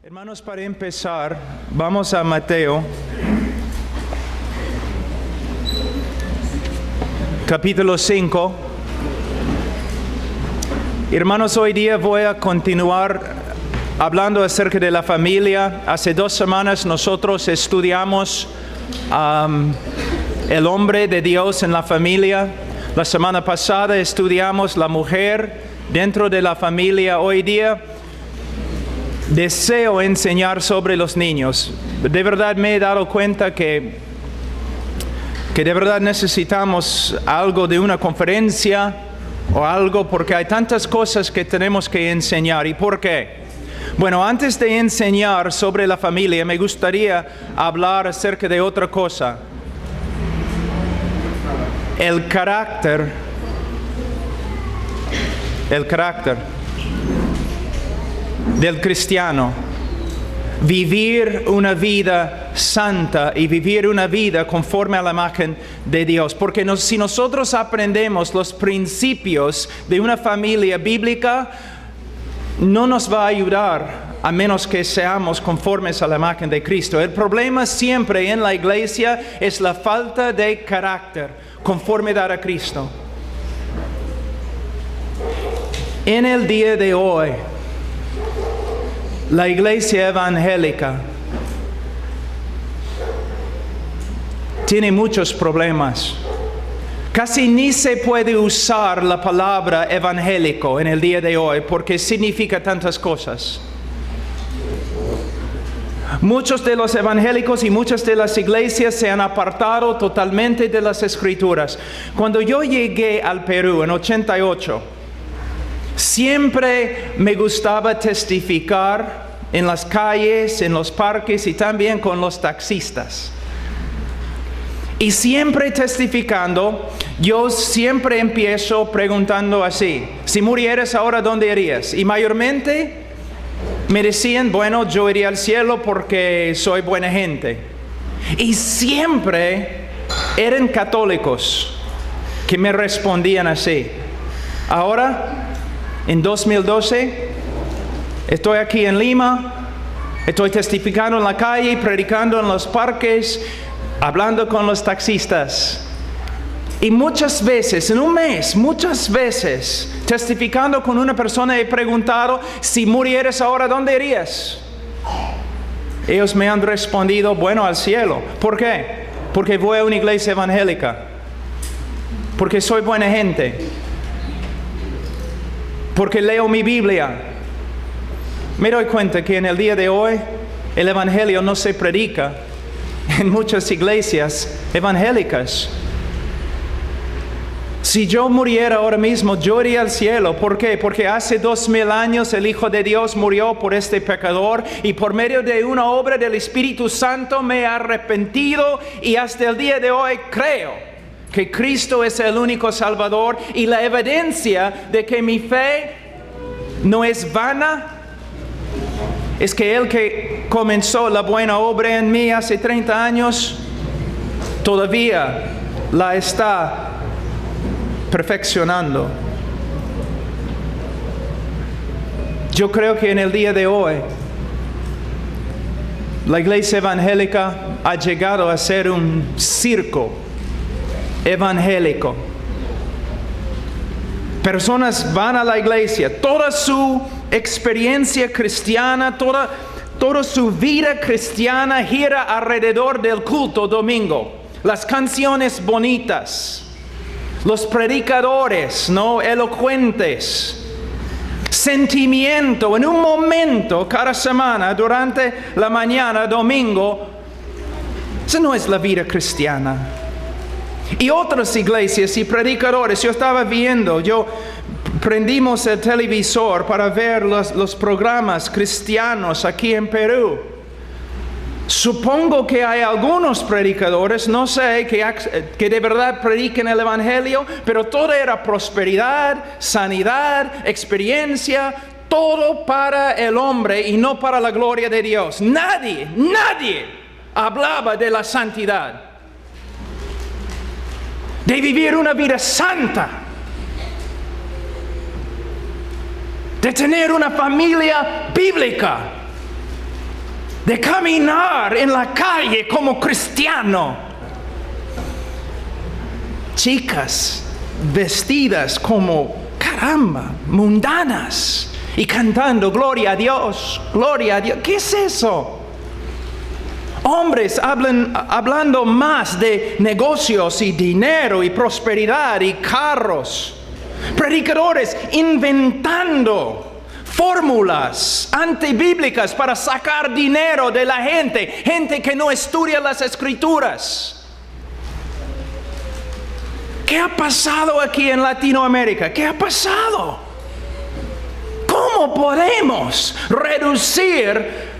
Hermanos, para empezar, vamos a Mateo, capítulo 5. Hermanos, hoy día voy a continuar hablando acerca de la familia. Hace 2 semanas nosotros estudiamos el hombre de Dios en la familia. La semana pasada estudiamos la mujer dentro de la familia. Hoy día deseo enseñar sobre los niños. De verdad me he dado cuenta que de verdad necesitamos algo de una conferencia o algo, porque hay tantas cosas que tenemos que enseñar. ¿Y por qué? Bueno, antes de enseñar sobre la familia, me gustaría hablar acerca de otra cosa. El carácter del cristiano. Vivir una vida santa y vivir una vida conforme a la imagen de Dios. Porque si nosotros aprendemos los principios de una familia bíblica, no nos va a ayudar a menos que seamos conformes a la imagen de Cristo. El problema siempre en la iglesia es la falta de carácter, conformidad a Cristo. En el día de hoy, la iglesia evangélica tiene muchos problemas. Casi ni se puede usar la palabra evangélico en el día de hoy porque significa tantas cosas. Muchos de los evangélicos y muchas de las iglesias se han apartado totalmente de las Escrituras. Cuando yo llegué al Perú en 88, siempre me gustaba testificar en las calles, en los parques y también con los taxistas. Y siempre testificando, yo siempre empiezo preguntando así: si murieras ahora, ¿dónde irías? Y mayormente me decían, bueno, yo iría al cielo porque soy buena gente. Y siempre eran católicos que me respondían así. Ahora, en 2012, estoy aquí en Lima, estoy testificando en la calle, predicando en los parques, hablando con los taxistas. Y muchas veces, en un mes, muchas veces, testificando con una persona, he preguntado, si murieras ahora, ¿dónde irías? Ellos me han respondido, bueno, al cielo. ¿Por qué? Porque voy a una iglesia evangélica. Porque soy buena gente. Porque leo mi Biblia. Me doy cuenta que en el día de hoy el evangelio no se predica en muchas iglesias evangélicas. Si yo muriera ahora mismo, yo iría al cielo. ¿Por qué? Porque hace 2000 años el Hijo de Dios murió por este pecador y por medio de una obra del Espíritu Santo me he arrepentido y hasta el día de hoy creo que Cristo es el único Salvador, y la evidencia de que mi fe no es vana es que el que comenzó la buena obra en mí hace 30 años, todavía la está perfeccionando. Yo creo que en el día de hoy, la iglesia evangélica ha llegado a ser un circo evangélico. Personas van a la iglesia, toda su experiencia cristiana, toda su vida cristiana gira alrededor del culto domingo. Las canciones bonitas, los predicadores, ¿no?, elocuentes, sentimiento en un momento cada semana durante la mañana, domingo. Esa no es la vida cristiana. Y otras iglesias y predicadores, yo estaba viendo, prendimos el televisor para ver los programas cristianos aquí en Perú. Supongo que hay algunos predicadores, no sé, que de verdad prediquen el evangelio, pero todo era prosperidad, sanidad, experiencia, todo para el hombre y no para la gloria de Dios. Nadie hablaba de la santidad, de vivir una vida santa, de tener una familia bíblica. de caminar en la calle como cristiano. Chicas vestidas como, caramba, mundanas y cantando gloria a Dios, gloria a Dios. ¿Qué es eso? Hombres hablando más de negocios y dinero y prosperidad y carros. Predicadores inventando fórmulas antibíblicas para sacar dinero de la gente. Gente que no estudia las Escrituras. ¿Qué ha pasado aquí en Latinoamérica? ¿Qué ha pasado? ¿Cómo podemos reducir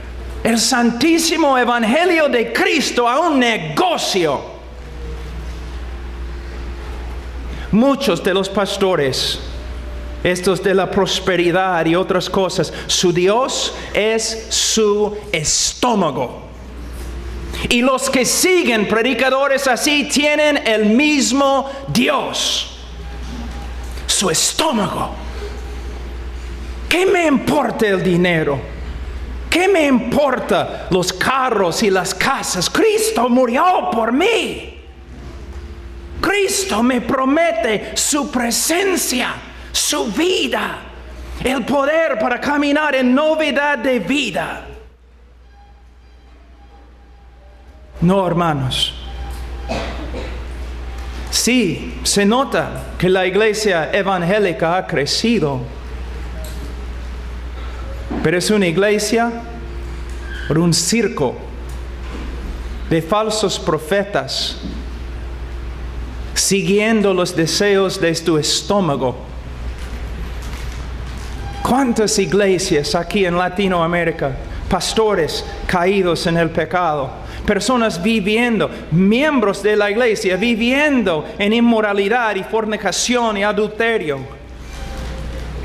el santísimo evangelio de Cristo a un negocio? Muchos de los pastores, estos de la prosperidad y otras cosas, su Dios es su estómago. Y los que siguen predicadores así tienen el mismo Dios, su estómago. ¿Qué me importa el dinero? ¿Qué me importa los carros y las casas? Cristo murió por mí. Cristo me promete su presencia, su vida, el poder para caminar en novedad de vida. No, hermanos. Sí, se nota que la iglesia evangélica ha crecido, pero es una iglesia por un circo de falsos profetas siguiendo los deseos de tu estómago. ¿Cuántas iglesias aquí en Latinoamérica? Pastores caídos en el pecado, personas viviendo, miembros de la iglesia viviendo en inmoralidad y fornicación y adulterio.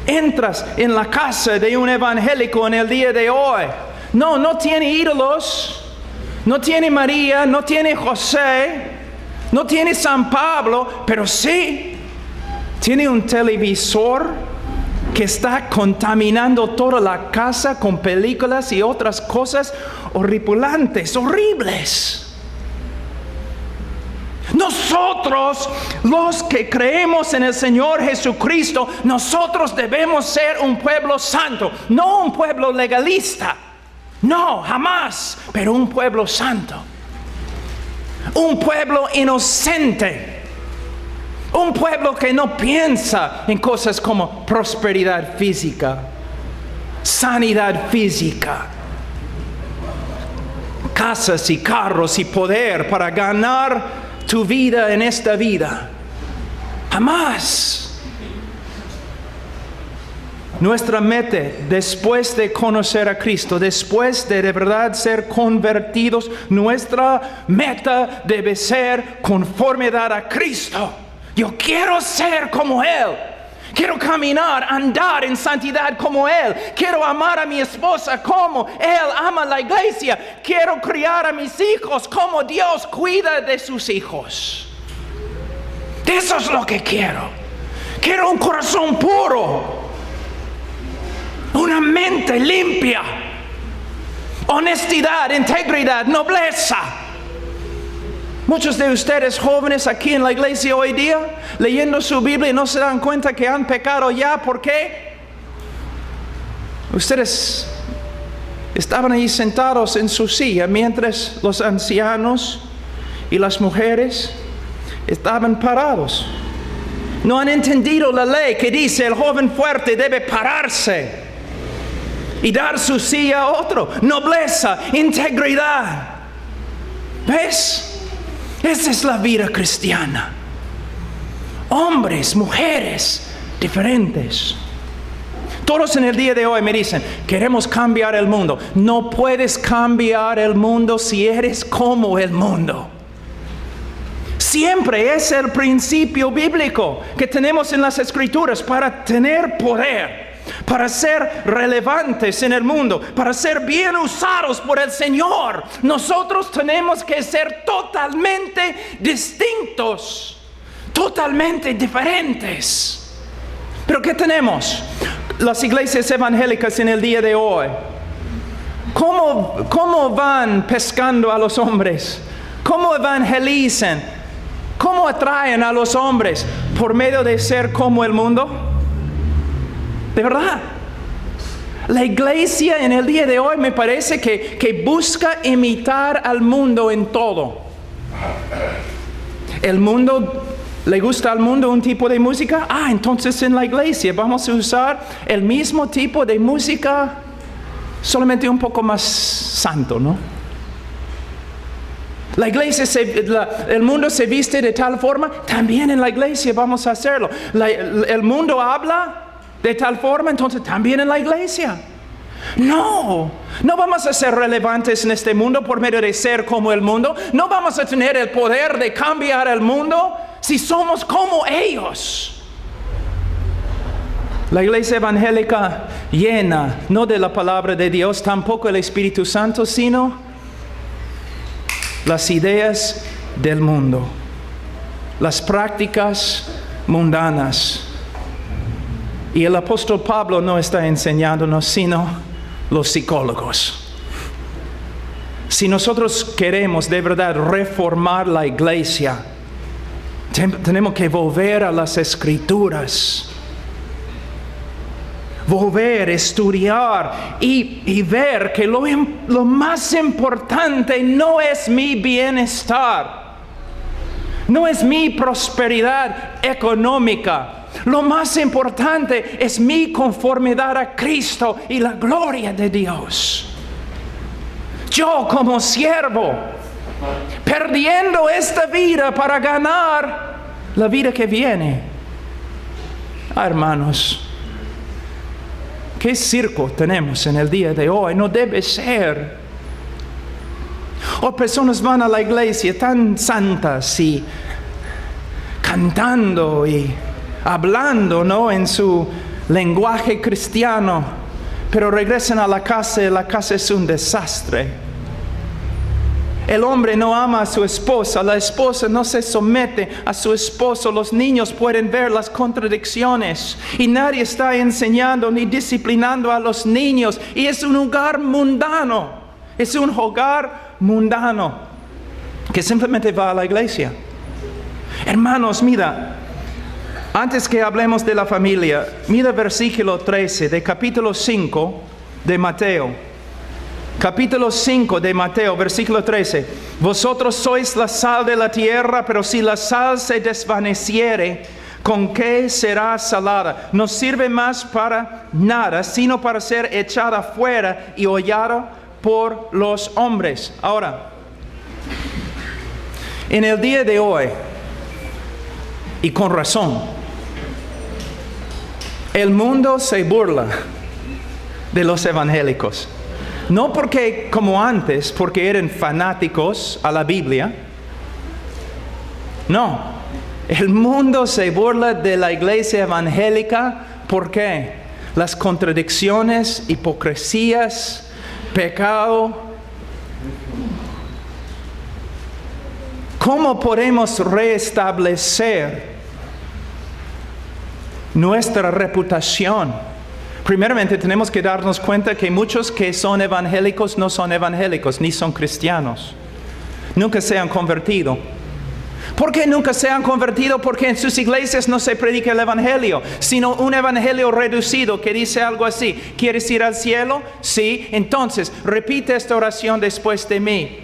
Entras en la casa de un evangélico en el día de hoy. No tiene ídolos, no tiene María, no tiene José, no tiene San Pablo, pero sí tiene un televisor que está contaminando toda la casa con películas y otras cosas horripilantes, horribles. Nosotros, los que creemos en el Señor Jesucristo, nosotros debemos ser un pueblo santo, no un pueblo legalista. No, jamás, pero un pueblo santo. Un pueblo inocente. Un pueblo que no piensa en cosas como prosperidad física, sanidad física, casas y carros y poder para ganar tu vida en esta vida. Jamás. Nuestra meta, después de conocer a Cristo, después de verdad ser convertidos, nuestra meta debe ser conformidad a Cristo. Yo quiero ser como Él. Quiero caminar, andar en santidad como Él. Quiero amar a mi esposa como Él ama la iglesia. Quiero criar a mis hijos como Dios cuida de sus hijos. Eso es lo que quiero. Quiero un corazón puro. Una mente limpia. Honestidad, integridad, nobleza. Muchos de ustedes jóvenes aquí en la iglesia hoy día, leyendo su Biblia, no se dan cuenta que han pecado ya. ¿Por qué? Ustedes estaban ahí sentados en su silla mientras los ancianos y las mujeres estaban parados. No han entendido la ley que dice el joven fuerte debe pararse y dar su silla a otro. Nobleza, integridad. ¿Ves? Esa es la vida cristiana. Hombres, mujeres, diferentes. Todos en el día de hoy me dicen, queremos cambiar el mundo. No puedes cambiar el mundo si eres como el mundo. Siempre es el principio bíblico que tenemos en las Escrituras para tener poder, para ser relevantes en el mundo, para ser bien usados por el Señor. Nosotros tenemos que ser totalmente distintos, totalmente diferentes. ¿Pero qué tenemos? Las iglesias evangélicas en el día de hoy ¿Cómo van pescando a los hombres? ¿Cómo evangelizan? ¿Cómo atraen a los hombres? ¿Por medio de ser como el mundo? ¿De verdad? La iglesia en el día de hoy me parece que busca imitar al mundo en todo. El mundo, ¿le gusta al mundo un tipo de música? Entonces en la iglesia vamos a usar el mismo tipo de música, solamente un poco más santo, ¿no? La iglesia, el mundo se viste de tal forma, también en la iglesia vamos a hacerlo. El mundo habla de tal forma, entonces también en la iglesia. No vamos a ser relevantes en este mundo por medio de ser como el mundo. No vamos a tener el poder de cambiar el mundo si somos como ellos. La iglesia evangélica llena, no de la palabra de Dios, tampoco el Espíritu Santo, sino las ideas del mundo, las prácticas mundanas. Y el apóstol Pablo no está enseñándonos, sino los psicólogos. Si nosotros queremos de verdad reformar la iglesia, tenemos que volver a las Escrituras. Volver, estudiar y ver que lo más importante no es mi bienestar, no es mi prosperidad económica. Lo más importante es mi conformidad a Cristo y la gloria de Dios. Yo como siervo, perdiendo esta vida para ganar la vida que viene. Hermanos, ¿qué circo tenemos en el día de hoy? No debe ser. O personas van a la iglesia tan santas y cantando y hablando, ¿no?, en su lenguaje cristiano, pero regresan a la casa y la casa es un desastre. El hombre no ama a su esposa, la esposa no se somete a su esposo, los niños pueden ver las contradicciones y nadie está enseñando ni disciplinando a los niños, y es un hogar mundano, es un hogar mundano que simplemente va a la iglesia. Hermanos, mira, antes que hablemos de la familia, mira versículo 13 de capítulo 5 de Mateo. Capítulo 5 de Mateo, versículo 13. Vosotros sois la sal de la tierra, pero si la sal se desvaneciere, ¿con qué será salada? No sirve más para nada, sino para ser echada fuera y hollada por los hombres. Ahora, en el día de hoy, y con razón, el mundo se burla de los evangélicos. No porque como antes, porque eran fanáticos a la Biblia. No, el mundo se burla de la iglesia evangélica. ¿Por qué? Las contradicciones, hipocresías, pecado. ¿Cómo podemos restablecer nuestra reputación? Primeramente tenemos que darnos cuenta que muchos que son evangélicos no son evangélicos, ni son cristianos. Nunca se han convertido. ¿Por qué nunca se han convertido? Porque en sus iglesias no se predica el evangelio, sino un evangelio reducido que dice algo así: ¿quieres ir al cielo? Sí, entonces repite esta oración después de mí.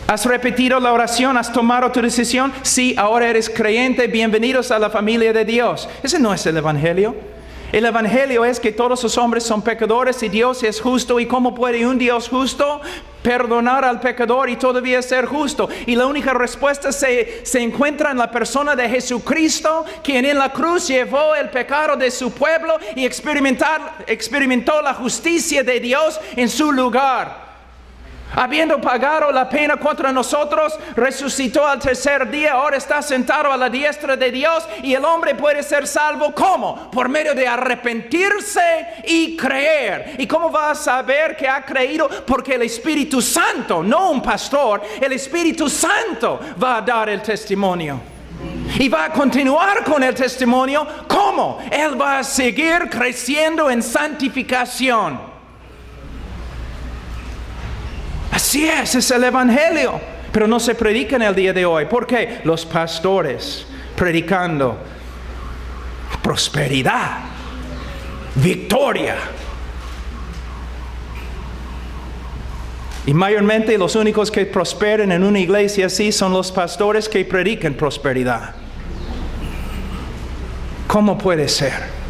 ¿Has repetido la oración? ¿Has tomado tu decisión? Sí, ahora eres creyente. Bienvenidos a la familia de Dios. Ese no es el evangelio. El evangelio es que todos los hombres son pecadores y Dios es justo. ¿Y cómo puede un Dios justo perdonar al pecador y todavía ser justo? Y la única respuesta se encuentra en la persona de Jesucristo, quien en la cruz llevó el pecado de su pueblo y experimentó la justicia de Dios en su lugar. Habiendo pagado la pena contra nosotros, resucitó al tercer día, ahora está sentado a la diestra de Dios, y el hombre puede ser salvo. ¿Cómo? Por medio de arrepentirse y creer. ¿Y cómo va a saber que ha creído? Porque el Espíritu Santo, no un pastor, el Espíritu Santo va a dar el testimonio. Y va a continuar con el testimonio. ¿Cómo? Él va a seguir creciendo en santificación. Así es el Evangelio. Pero no se predica en el día de hoy. ¿Por qué? Los pastores predicando prosperidad, victoria. Y mayormente los únicos que prosperan en una iglesia así son los pastores que predican prosperidad. ¿Cómo puede ser?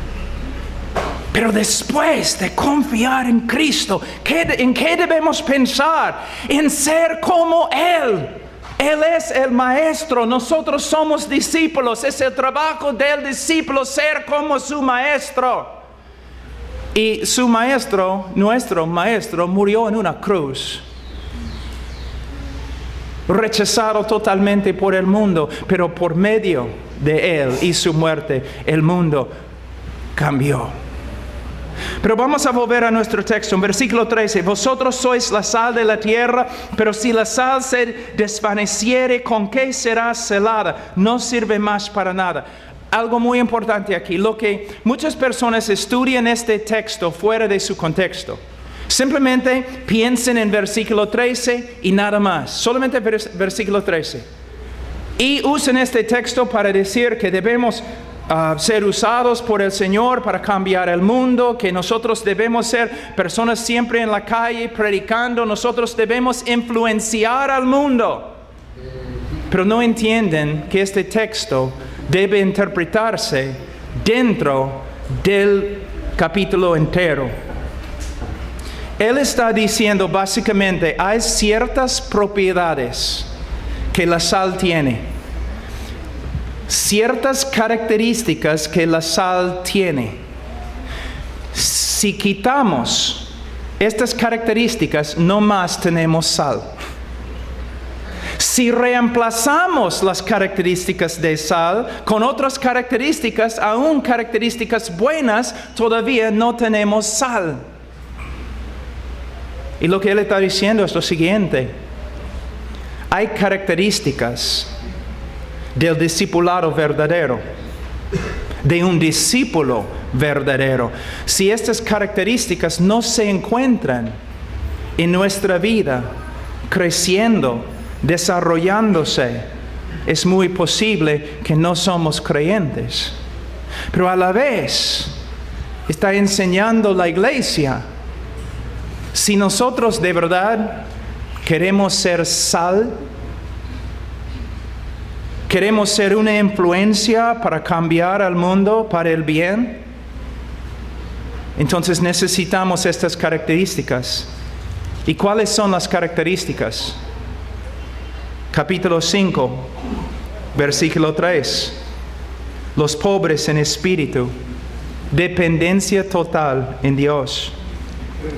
Pero después de confiar en Cristo, ¿en qué debemos pensar? En ser como Él. Él es el maestro, nosotros somos discípulos. Es el trabajo del discípulo ser como su maestro. Y su maestro, nuestro maestro, murió en una cruz. Rechazado totalmente por el mundo, pero por medio de Él y su muerte, el mundo cambió. Pero vamos a volver a nuestro texto, en versículo 13. Vosotros sois la sal de la tierra, pero si la sal se desvaneciere, ¿con qué será celada? No sirve más para nada. Algo muy importante aquí, lo que muchas personas estudian este texto fuera de su contexto. Simplemente piensen en versículo 13 y nada más, solamente versículo 13. Y usen este texto para decir que debemos ser usados por el Señor para cambiar el mundo, que nosotros debemos ser personas siempre en la calle predicando, nosotros debemos influenciar al mundo. Pero no entienden que este texto debe interpretarse dentro del capítulo entero. Él está diciendo básicamente, hay ciertas propiedades que la sal tiene. Ciertas características que la sal tiene. Si quitamos estas características, no más tenemos sal. Si reemplazamos las características de sal con otras características, aún características buenas, todavía no tenemos sal. Y lo que él está diciendo es lo siguiente. Hay características del discipulado verdadero, de un discípulo verdadero. Si estas características no se encuentran en nuestra vida, creciendo, desarrollándose, es muy posible que no somos creyentes. Pero a la vez, está enseñando la iglesia, si nosotros de verdad queremos ser sal, queremos ser una influencia para cambiar al mundo para el bien, entonces necesitamos estas características. ¿Y cuáles son las características? Capítulo 5, versículo 3. Los pobres en espíritu, dependencia total en Dios.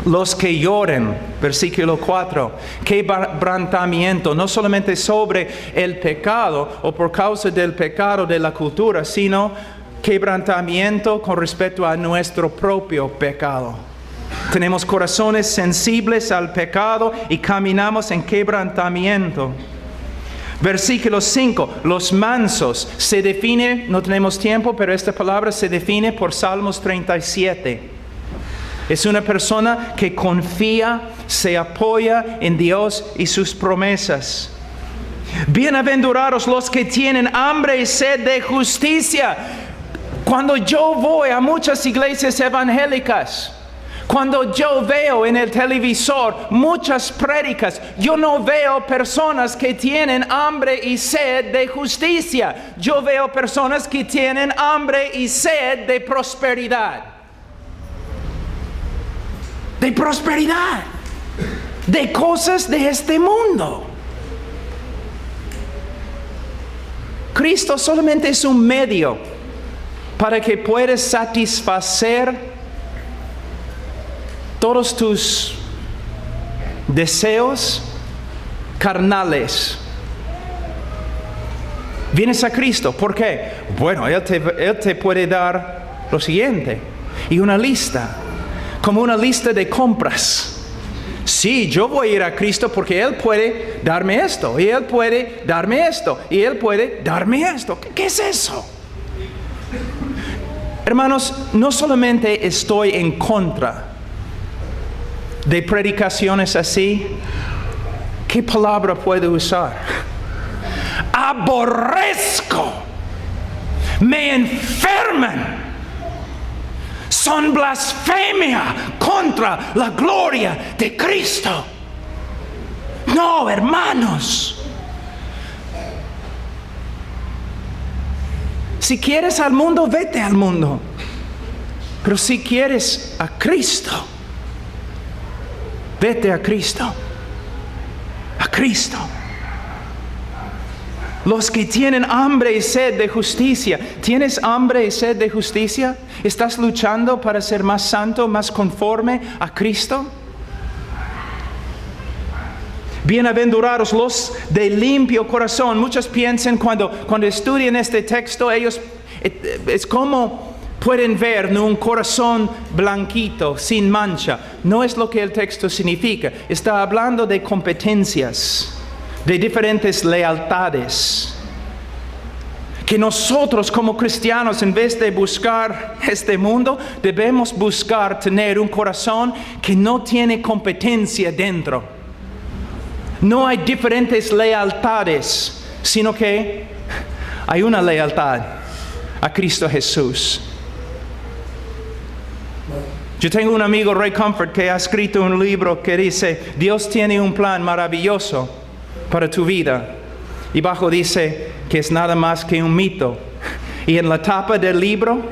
Los que lloren, versículo 4, quebrantamiento, no solamente sobre el pecado o por causa del pecado de la cultura, sino quebrantamiento con respecto a nuestro propio pecado. Tenemos corazones sensibles al pecado y caminamos en quebrantamiento. Versículo 5, los mansos, se define, no tenemos tiempo, pero esta palabra se define por Salmos 37. Es una persona que confía, se apoya en Dios y sus promesas. Bienaventurados los que tienen hambre y sed de justicia. Cuando yo voy a muchas iglesias evangélicas, cuando yo veo en el televisor muchas prédicas, yo no veo personas que tienen hambre y sed de justicia. Yo veo personas que tienen hambre y sed de prosperidad. De prosperidad, de cosas de este mundo. Cristo solamente es un medio para que puedas satisfacer todos tus deseos carnales. Vienes a Cristo, ¿por qué? Bueno, Él te puede dar lo siguiente, y una lista. Como una lista de compras. Sí, yo voy a ir a Cristo porque Él puede darme esto, y Él puede darme esto, y Él puede darme esto. ¿Qué es eso? Hermanos, no solamente estoy en contra de predicaciones así, ¿Qué palabra puedo usar? Aborrezco. Me enferman. Son blasfemia contra la gloria de Cristo. No, hermanos. Si quieres al mundo, vete al mundo. Pero si quieres a Cristo, vete a Cristo. A Cristo. Los que tienen hambre y sed de justicia. ¿Tienes hambre y sed de justicia? ¿Estás luchando para ser más santo, más conforme a Cristo? Bienaventurados los de limpio corazón. Muchos piensan cuando estudian este texto, ellos es como pueden ver un corazón blanquito, sin mancha. No es lo que el texto significa. Está hablando de competencias, de diferentes lealtades. Que nosotros como cristianos, en vez de buscar este mundo, debemos buscar tener un corazón que no tiene competencia dentro. No hay diferentes lealtades, sino que hay una lealtad a Cristo Jesús. Yo tengo un amigo, Ray Comfort, que ha escrito un libro que dice, Dios tiene un plan maravilloso para tu vida. Y abajo dice que es nada más que un mito. Y en la tapa del libro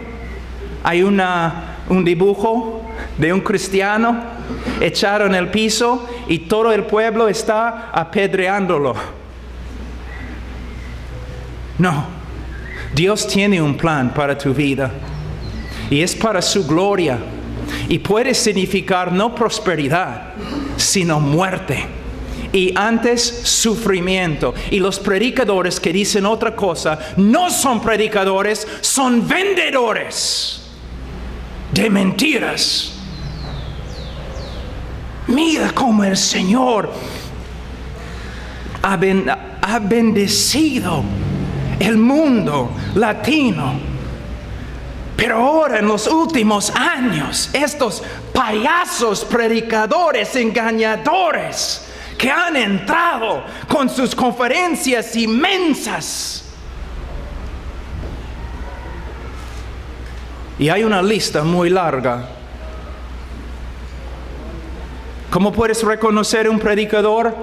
hay un dibujo de un cristiano echado en el piso y todo el pueblo está apedreándolo. No, Dios tiene un plan para tu vida y es para su gloria y puede significar no prosperidad, sino muerte y antes sufrimiento. Y los predicadores que dicen otra cosa no son predicadores, son vendedores de mentiras. Mira cómo el Señor ha bendecido el mundo latino. Pero ahora en los últimos años, estos payasos predicadores engañadores que han entrado con sus conferencias inmensas. Y hay una lista muy larga. ¿Cómo puedes reconocer un predicador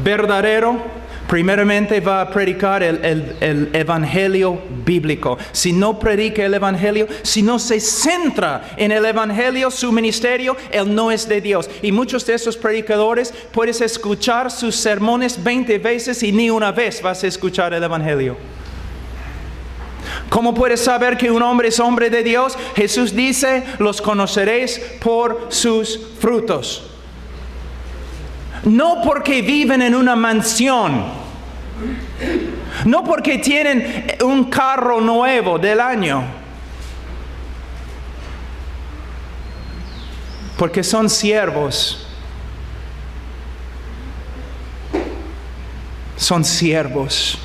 verdadero? Primeramente va a predicar el evangelio bíblico. Si no predica el evangelio, si no se centra en el evangelio, su ministerio, él no es de Dios. Y muchos de esos predicadores puedes escuchar sus sermones 20 veces y ni una vez vas a escuchar el evangelio. ¿Cómo puedes saber que un hombre es hombre de Dios? Jesús dice, los conoceréis por sus frutos. No porque viven en una mansión, no porque tienen un carro nuevo del año, porque son siervos. Son siervos.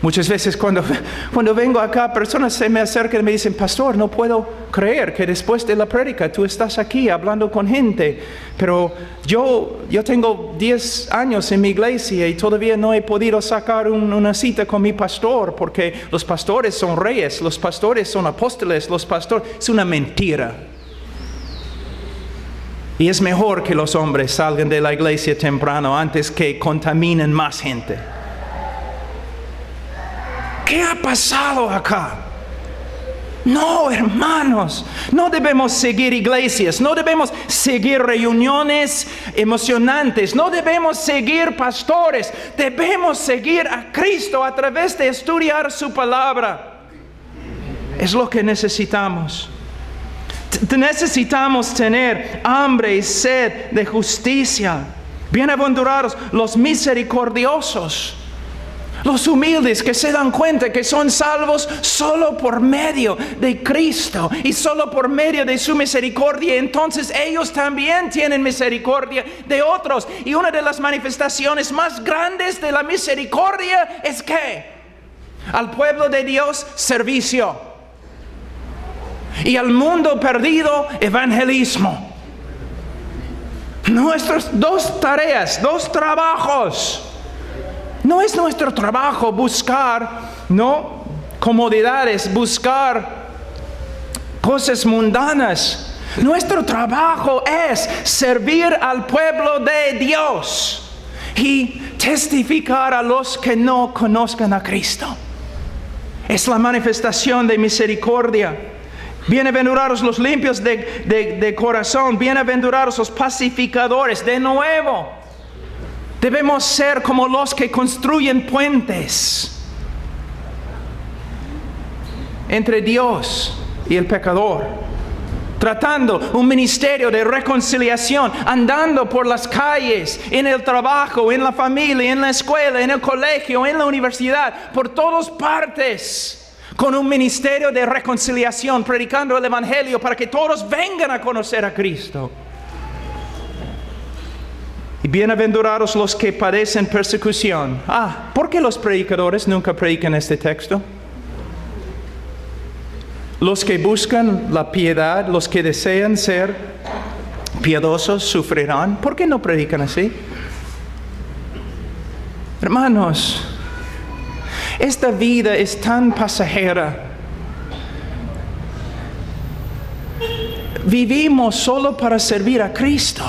Muchas veces cuando vengo acá, personas se me acercan y me dicen, pastor, no puedo creer que después de la prédica tú estás aquí hablando con gente. Pero yo tengo 10 años en mi iglesia y todavía no he podido sacar una cita con mi pastor porque los pastores son reyes, los pastores son apóstoles, los pastores... Es una mentira. Y es mejor que los hombres salgan de la iglesia temprano antes que contaminen más gente. ¿Qué ha pasado acá? No, hermanos, no debemos seguir iglesias, no debemos seguir reuniones emocionantes, no debemos seguir pastores, debemos seguir a Cristo a través de estudiar su palabra. Es lo que necesitamos. Necesitamos tener hambre y sed de justicia. Bienaventurados los misericordiosos. Los humildes que se dan cuenta que son salvos solo por medio de Cristo y solo por medio de su misericordia. Entonces ellos también tienen misericordia de otros. Y una de las manifestaciones más grandes de la misericordia es que al pueblo de Dios, servicio. Y al mundo perdido, evangelismo. Nuestras dos tareas, dos trabajos. No es nuestro trabajo buscar, ¿no?, comodidades, buscar cosas mundanas. Nuestro trabajo es servir al pueblo de Dios y testificar a los que no conozcan a Cristo. Es la manifestación de misericordia. Bienaventurados los limpios de corazón, bienaventurados los pacificadores. De nuevo, debemos ser como los que construyen puentes entre Dios y el pecador, tratando un ministerio de reconciliación, andando por las calles, en el trabajo, en la familia, en la escuela, en el colegio, en la universidad, por todas partes, con un ministerio de reconciliación, predicando el Evangelio para que todos vengan a conocer a Cristo. Y bienaventurados los que padecen persecución. ¿Por qué los predicadores nunca predican este texto? Los que buscan la piedad, los que desean ser piadosos, sufrirán. ¿Por qué no predican así? Hermanos, esta vida es tan pasajera. Vivimos solo para servir a Cristo.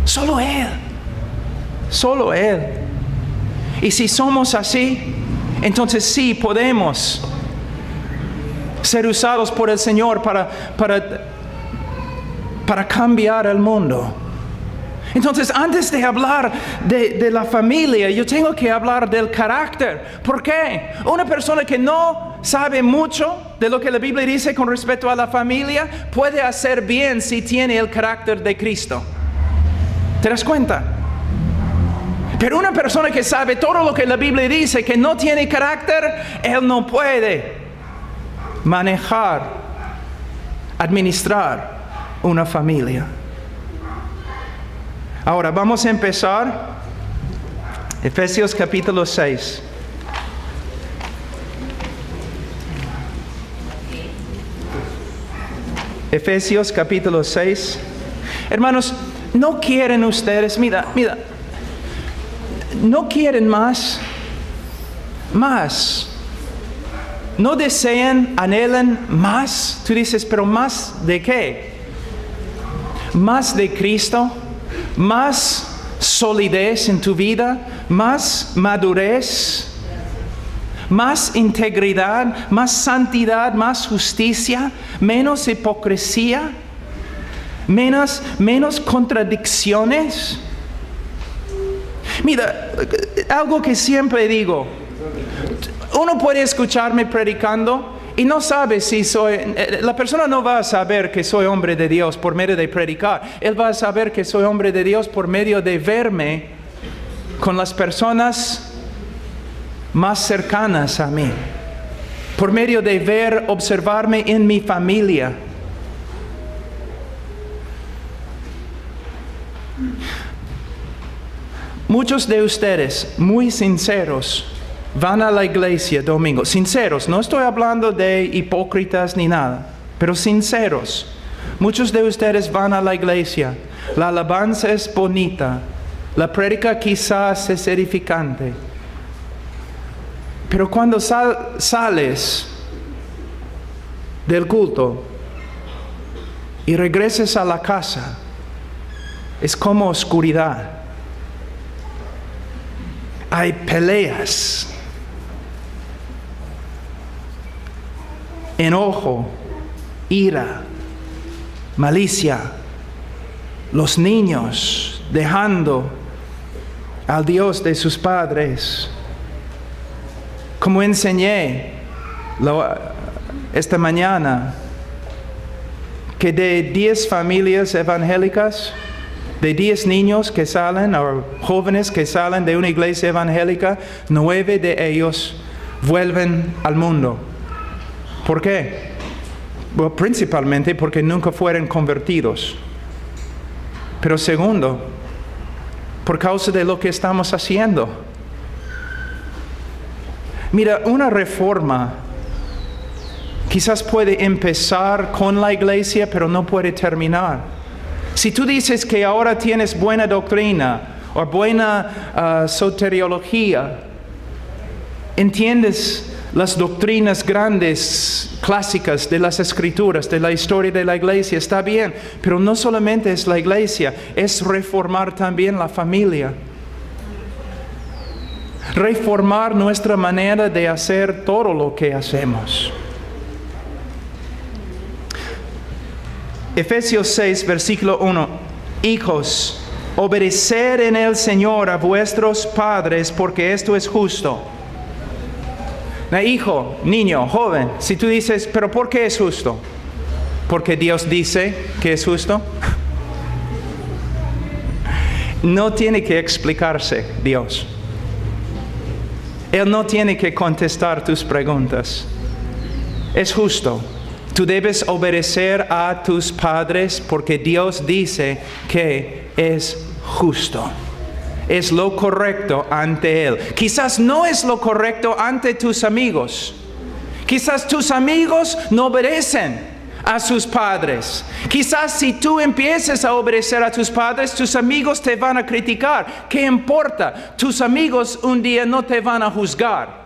Solo Él. Solo Él. Y si somos así, entonces sí podemos ser usados por el Señor para cambiar el mundo. Entonces, antes de hablar de la familia, yo tengo que hablar del carácter. ¿Por qué? Una persona que no sabe mucho de lo que la Biblia dice con respecto a la familia, puede hacer bien si tiene el carácter de Cristo. ¿Te das cuenta? Pero una persona que sabe todo lo que la Biblia dice, que no tiene carácter, él no puede manejar, administrar una familia. Ahora vamos a empezar Efesios capítulo 6. Efesios capítulo 6. Hermanos, ¿no quieren ustedes, mira, no quieren más? ¿No desean, anhelan más? Tú dices, ¿pero más de qué? ¿Más de Cristo? ¿Más solidez en tu vida? ¿Más madurez? ¿Más integridad? ¿Más santidad? ¿Más justicia? ¿Menos hipocresía? ¿Menos contradicciones? Mira, algo que siempre digo. Uno puede escucharme predicando y no sabe si la persona no va a saber que soy hombre de Dios por medio de predicar. Él va a saber que soy hombre de Dios por medio de verme con las personas más cercanas a mí. Por medio de observarme en mi familia. Muchos de ustedes, muy sinceros, van a la iglesia domingo. Sinceros, no estoy hablando de hipócritas ni nada, pero sinceros. Muchos de ustedes van a la iglesia. La alabanza es bonita. La prédica quizás es edificante. Pero cuando sales del culto y regreses a la casa, es como oscuridad. Hay peleas, enojo, ira, malicia. Los niños dejando al Dios de sus padres. Como enseñé esta mañana, que de 10 familias evangélicas, de 10 niños que salen o jóvenes que salen de una iglesia evangélica, 9 de ellos vuelven al mundo. ¿Por qué? Bueno, principalmente porque nunca fueron convertidos. Pero segundo, por causa de lo que estamos haciendo. Mira, una reforma quizás puede empezar con la iglesia, pero no puede terminar. Si tú dices que ahora tienes buena doctrina o buena soteriología, entiendes las doctrinas grandes, clásicas de las Escrituras, de la historia de la iglesia, está bien, pero no solamente es la iglesia, es reformar también la familia. Reformar nuestra manera de hacer todo lo que hacemos. Efesios 6, versículo 1. Hijos, obedeced en el Señor a vuestros padres, porque esto es justo. Hijo, niño, joven, si tú dices, ¿pero por qué es justo? ¿Porque Dios dice que es justo? No tiene que explicarse Dios. Él no tiene que contestar tus preguntas. Es justo. Tú debes obedecer a tus padres porque Dios dice que es justo. Es lo correcto ante Él. Quizás no es lo correcto ante tus amigos. Quizás tus amigos no obedecen a sus padres. Quizás si tú empieces a obedecer a tus padres, tus amigos te van a criticar. ¿Qué importa? Tus amigos un día no te van a juzgar.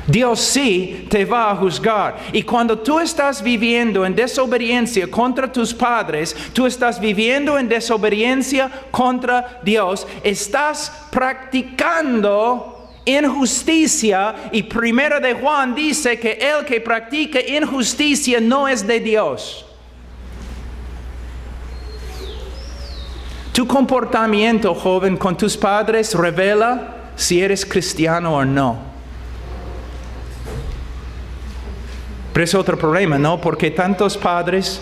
Dios sí te va a juzgar. Y cuando tú estás viviendo en desobediencia contra tus padres, tú estás viviendo en desobediencia contra Dios, estás practicando injusticia. Y 1 de Juan dice que el que practica injusticia no es de Dios. Tu comportamiento, joven, con tus padres revela si eres cristiano o no. Pero es otro problema, ¿no? Porque tantos padres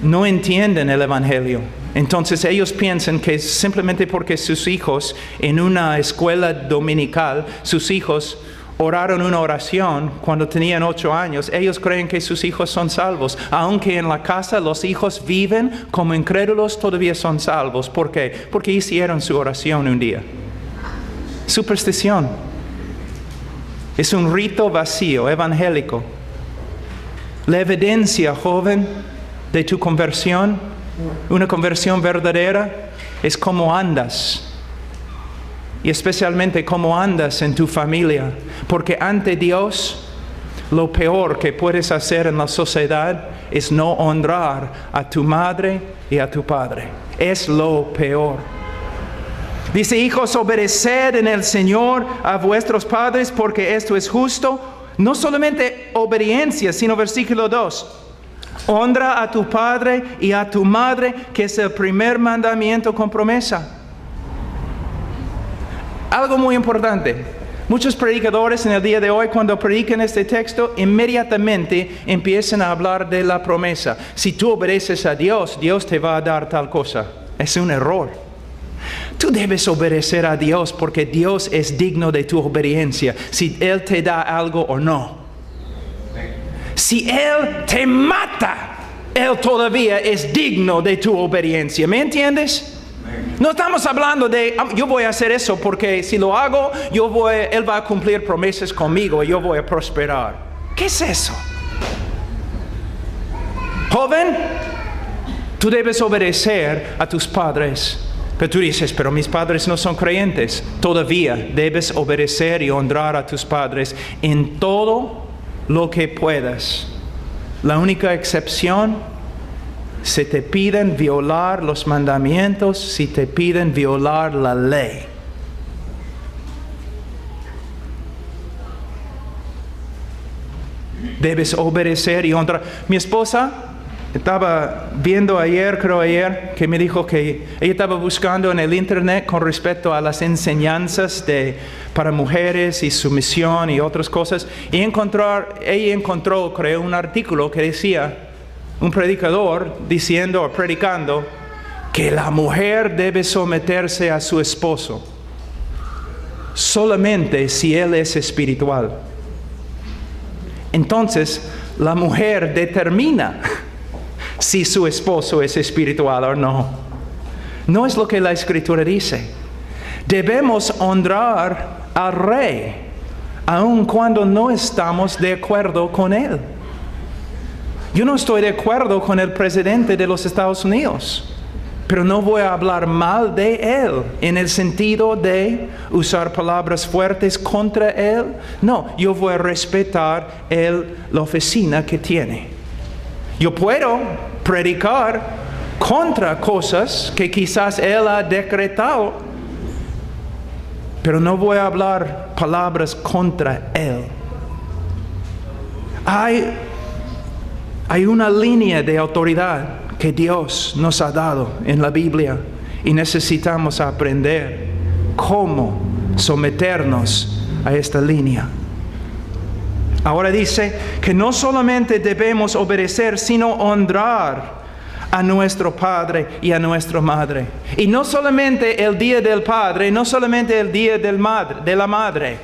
no entienden el Evangelio. Entonces ellos piensan que simplemente porque sus hijos en una escuela dominical, sus hijos oraron una oración cuando tenían 8 años, ellos creen que sus hijos son salvos. Aunque en la casa los hijos viven como incrédulos, todavía son salvos. ¿Por qué? Porque hicieron su oración un día. Superstición. Es un rito vacío, evangélico. La evidencia, joven, de tu conversión, una conversión verdadera, es cómo andas. Y especialmente cómo andas en tu familia. Porque ante Dios, lo peor que puedes hacer en la sociedad es no honrar a tu madre y a tu padre. Es lo peor. Dice, hijos, obedeced en el Señor a vuestros padres, porque esto es justo. No solamente obediencia, sino versículo 2. Honra a tu padre y a tu madre, que es el primer mandamiento con promesa. Algo muy importante. Muchos predicadores en el día de hoy, cuando predican este texto, inmediatamente empiezan a hablar de la promesa. Si tú obedeces a Dios, Dios te va a dar tal cosa. Es un error. Tú debes obedecer a Dios porque Dios es digno de tu obediencia, si Él te da algo o no. Si Él te mata, Él todavía es digno de tu obediencia. ¿Me entiendes? No estamos hablando de, yo voy a hacer eso porque si lo hago, Él va a cumplir promesas conmigo y yo voy a prosperar. ¿Qué es eso? Joven, tú debes obedecer a tus padres. Pero tú dices, pero mis padres no son creyentes. Todavía debes obedecer y honrar a tus padres en todo lo que puedas. La única excepción, si te piden violar los mandamientos, si te piden violar la ley. Debes obedecer y honrar. Mi esposa estaba viendo ayer, que me dijo que ella estaba buscando en el internet con respecto a las enseñanzas para mujeres y sumisión y otras cosas. Y ella encontró, creo, un artículo que decía, un predicador diciendo o predicando que la mujer debe someterse a su esposo solamente si él es espiritual. Entonces, la mujer determina si su esposo es espiritual o no. No es lo que la Escritura dice. Debemos honrar al rey, aun cuando no estamos de acuerdo con él. Yo no estoy de acuerdo con el presidente de los Estados Unidos, pero no voy a hablar mal de él en el sentido de usar palabras fuertes contra él. No, yo voy a respetar la oficina que tiene. Yo puedo predicar contra cosas que quizás él ha decretado, pero no voy a hablar palabras contra él. Hay una línea de autoridad que Dios nos ha dado en la Biblia y necesitamos aprender cómo someternos a esta línea. Ahora dice que no solamente debemos obedecer, sino honrar a nuestro padre y a nuestra madre. Y no solamente el día del padre, no solamente el día de la madre.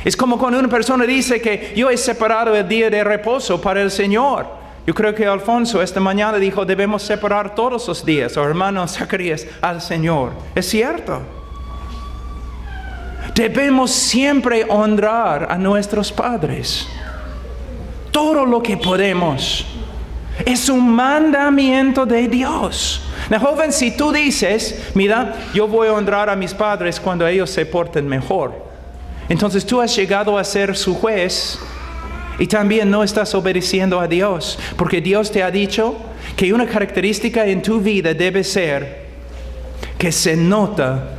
Es como cuando una persona dice que yo he separado el día de reposo para el Señor. Yo creo que Alfonso esta mañana dijo, debemos separar todos los días, o hermano Zacarías, al Señor. Es cierto. Debemos siempre honrar a nuestros padres. Todo lo que podemos. Es un mandamiento de Dios. Now, joven, si tú dices, mira, yo voy a honrar a mis padres cuando ellos se porten mejor, entonces tú has llegado a ser su juez y también no estás obedeciendo a Dios, porque Dios te ha dicho que una característica en tu vida debe ser que se nota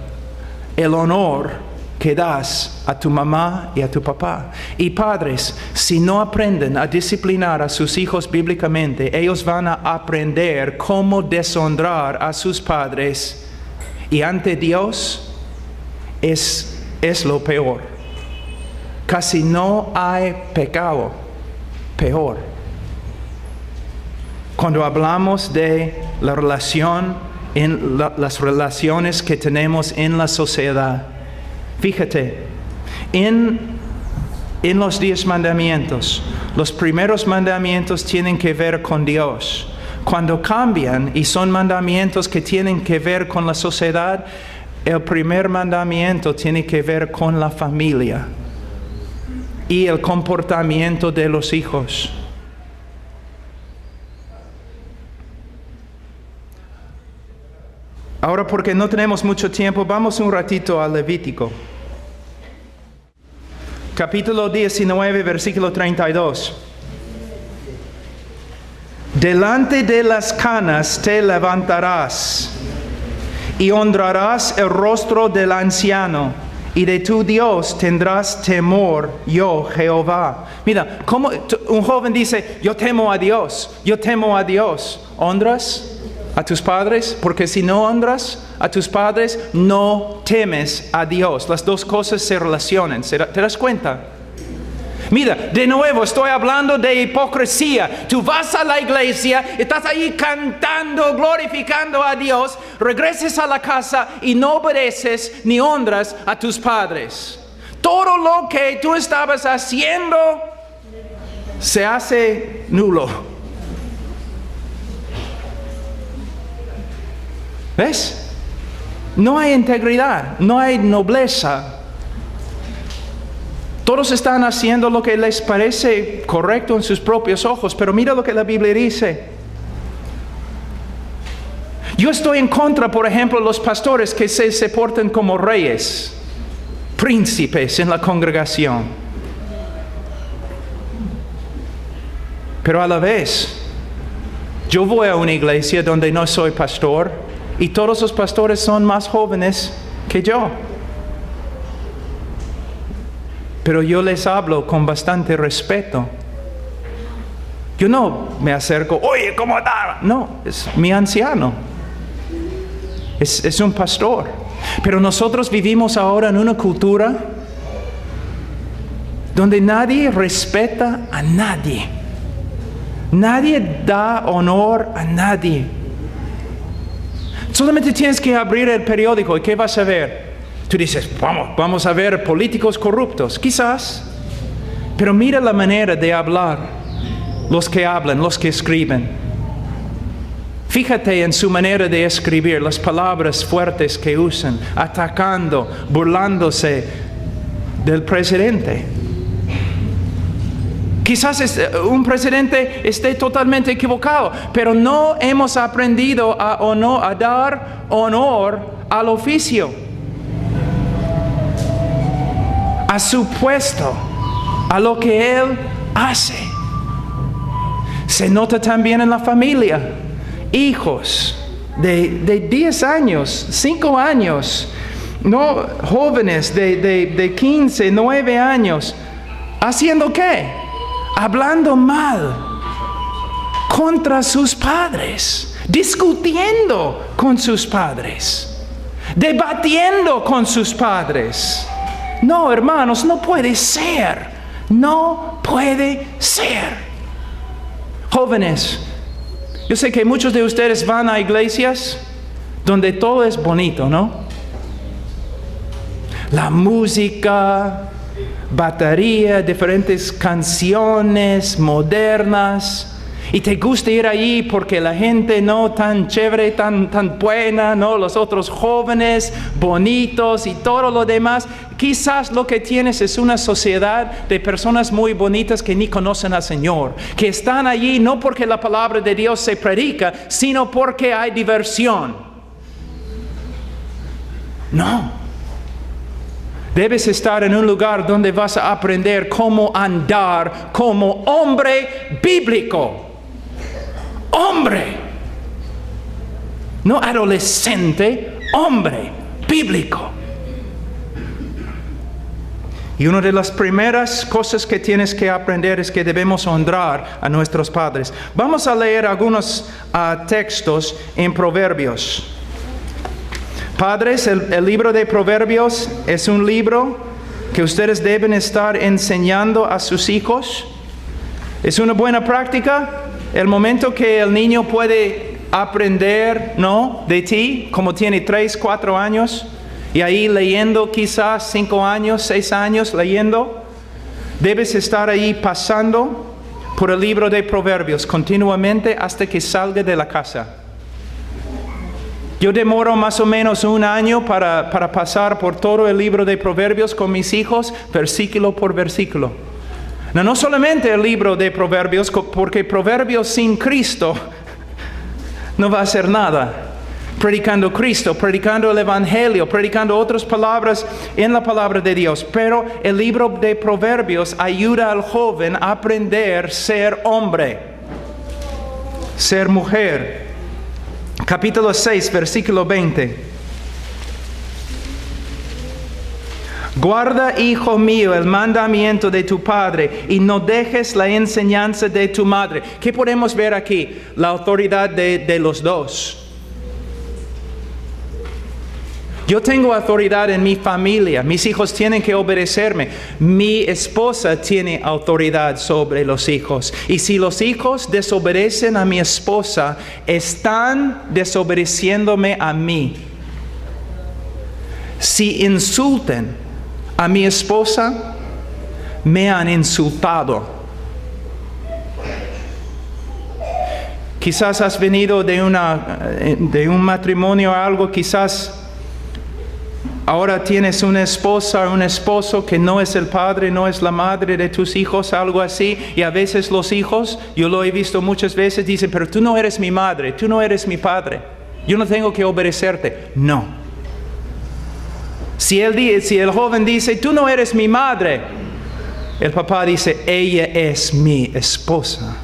el honor que das a tu mamá y a tu papá. Y padres, si no aprenden a disciplinar a sus hijos bíblicamente, ellos van a aprender cómo deshonrar a sus padres. Y ante Dios es lo peor. Casi no hay pecado peor. Cuando hablamos de la relación, las relaciones que tenemos en la sociedad, fíjate, en los 10 mandamientos, los primeros mandamientos tienen que ver con Dios. Cuando cambian y son mandamientos que tienen que ver con la sociedad, el primer mandamiento tiene que ver con la familia y el comportamiento de los hijos. Ahora, porque no tenemos mucho tiempo, vamos un ratito al Levítico. Capítulo 19, versículo 32. Delante de las canas te levantarás y honrarás el rostro del anciano, y de tu Dios tendrás temor, yo Jehová. Mira, como un joven dice, yo temo a Dios, yo temo a Dios. ¿Honras a tus padres? Porque si no honras a tus padres, no temes a Dios. Las dos cosas se relacionan. ¿Te das cuenta? Mira, de nuevo estoy hablando de hipocresía. Tú vas a la iglesia, estás ahí cantando, glorificando a Dios, regresas a la casa y no obedeces ni honras a tus padres. Todo lo que tú estabas haciendo se hace nulo. ¿Ves? No hay integridad, no hay nobleza. Todos están haciendo lo que les parece correcto en sus propios ojos, pero mira lo que la Biblia dice. Yo estoy en contra, por ejemplo, de los pastores que se portan como reyes, príncipes en la congregación. Pero a la vez, yo voy a una iglesia donde no soy pastor y todos los pastores son más jóvenes que yo. Pero yo les hablo con bastante respeto. Yo no me acerco, oye, ¿cómo está? No, es mi anciano. Es un pastor. Pero nosotros vivimos ahora en una cultura donde nadie respeta a nadie. Nadie da honor a nadie. Solamente tienes que abrir el periódico y ¿qué vas a ver? Tú dices, vamos a ver políticos corruptos, quizás, pero mira la manera de hablar, los que hablan, los que escriben. Fíjate en su manera de escribir, las palabras fuertes que usan, atacando, burlándose del presidente. Quizás un presidente esté totalmente equivocado, pero no hemos aprendido a dar honor al oficio, a su puesto, a lo que él hace. Se nota también en la familia. Hijos de 10 años, 5 años, no, jóvenes de 15, 9 años, ¿haciendo qué? Hablando mal contra sus padres, discutiendo con sus padres, debatiendo con sus padres. No, hermanos, no puede ser. No puede ser. Jóvenes, yo sé que muchos de ustedes van a iglesias donde todo es bonito, ¿no? La música, batería, diferentes canciones modernas. Y te gusta ir allí porque la gente no tan chévere, tan buena, ¿no? Los otros jóvenes, bonitos y todo lo demás. Quizás lo que tienes es una sociedad de personas muy bonitas que ni conocen al Señor, que están allí no porque la palabra de Dios se predica, sino porque hay diversión. No. Debes estar en un lugar donde vas a aprender cómo andar como hombre bíblico. Hombre. No adolescente, hombre bíblico. Y una de las primeras cosas que tienes que aprender es que debemos honrar a nuestros padres. Vamos a leer algunos textos en Proverbios. Padres, el libro de Proverbios es un libro que ustedes deben estar enseñando a sus hijos. Es una buena práctica. El momento que el niño puede aprender, ¿no?, de ti, como tiene 3, 4 años, y ahí leyendo quizás 5 años, 6 años leyendo, debes estar ahí pasando por el libro de Proverbios continuamente hasta que salga de la casa. Yo demoro más o menos 1 año para pasar por todo el libro de Proverbios con mis hijos, versículo por versículo. No solamente el libro de Proverbios, porque Proverbios sin Cristo no va a hacer nada. Predicando Cristo, predicando el Evangelio, predicando otras palabras en la palabra de Dios. Pero el libro de Proverbios ayuda al joven a aprender a ser hombre, ser mujer. Capítulo 6, versículo 20. Guarda, hijo mío, el mandamiento de tu padre y no dejes la enseñanza de tu madre. ¿Qué podemos ver aquí? La autoridad de los dos. Yo tengo autoridad en mi familia. Mis hijos tienen que obedecerme. Mi esposa tiene autoridad sobre los hijos. Y si los hijos desobedecen a mi esposa, están desobedeciéndome a mí. Si insultan a mi esposa, me han insultado. Quizás has venido de un matrimonio o algo, quizás ahora tienes una esposa o un esposo que no es el padre, no es la madre de tus hijos, algo así. Y a veces los hijos, yo lo he visto muchas veces, dicen, pero tú no eres mi madre, tú no eres mi padre. Yo no tengo que obedecerte. No. Si el joven dice, tú no eres mi madre, el papá dice, ella es mi esposa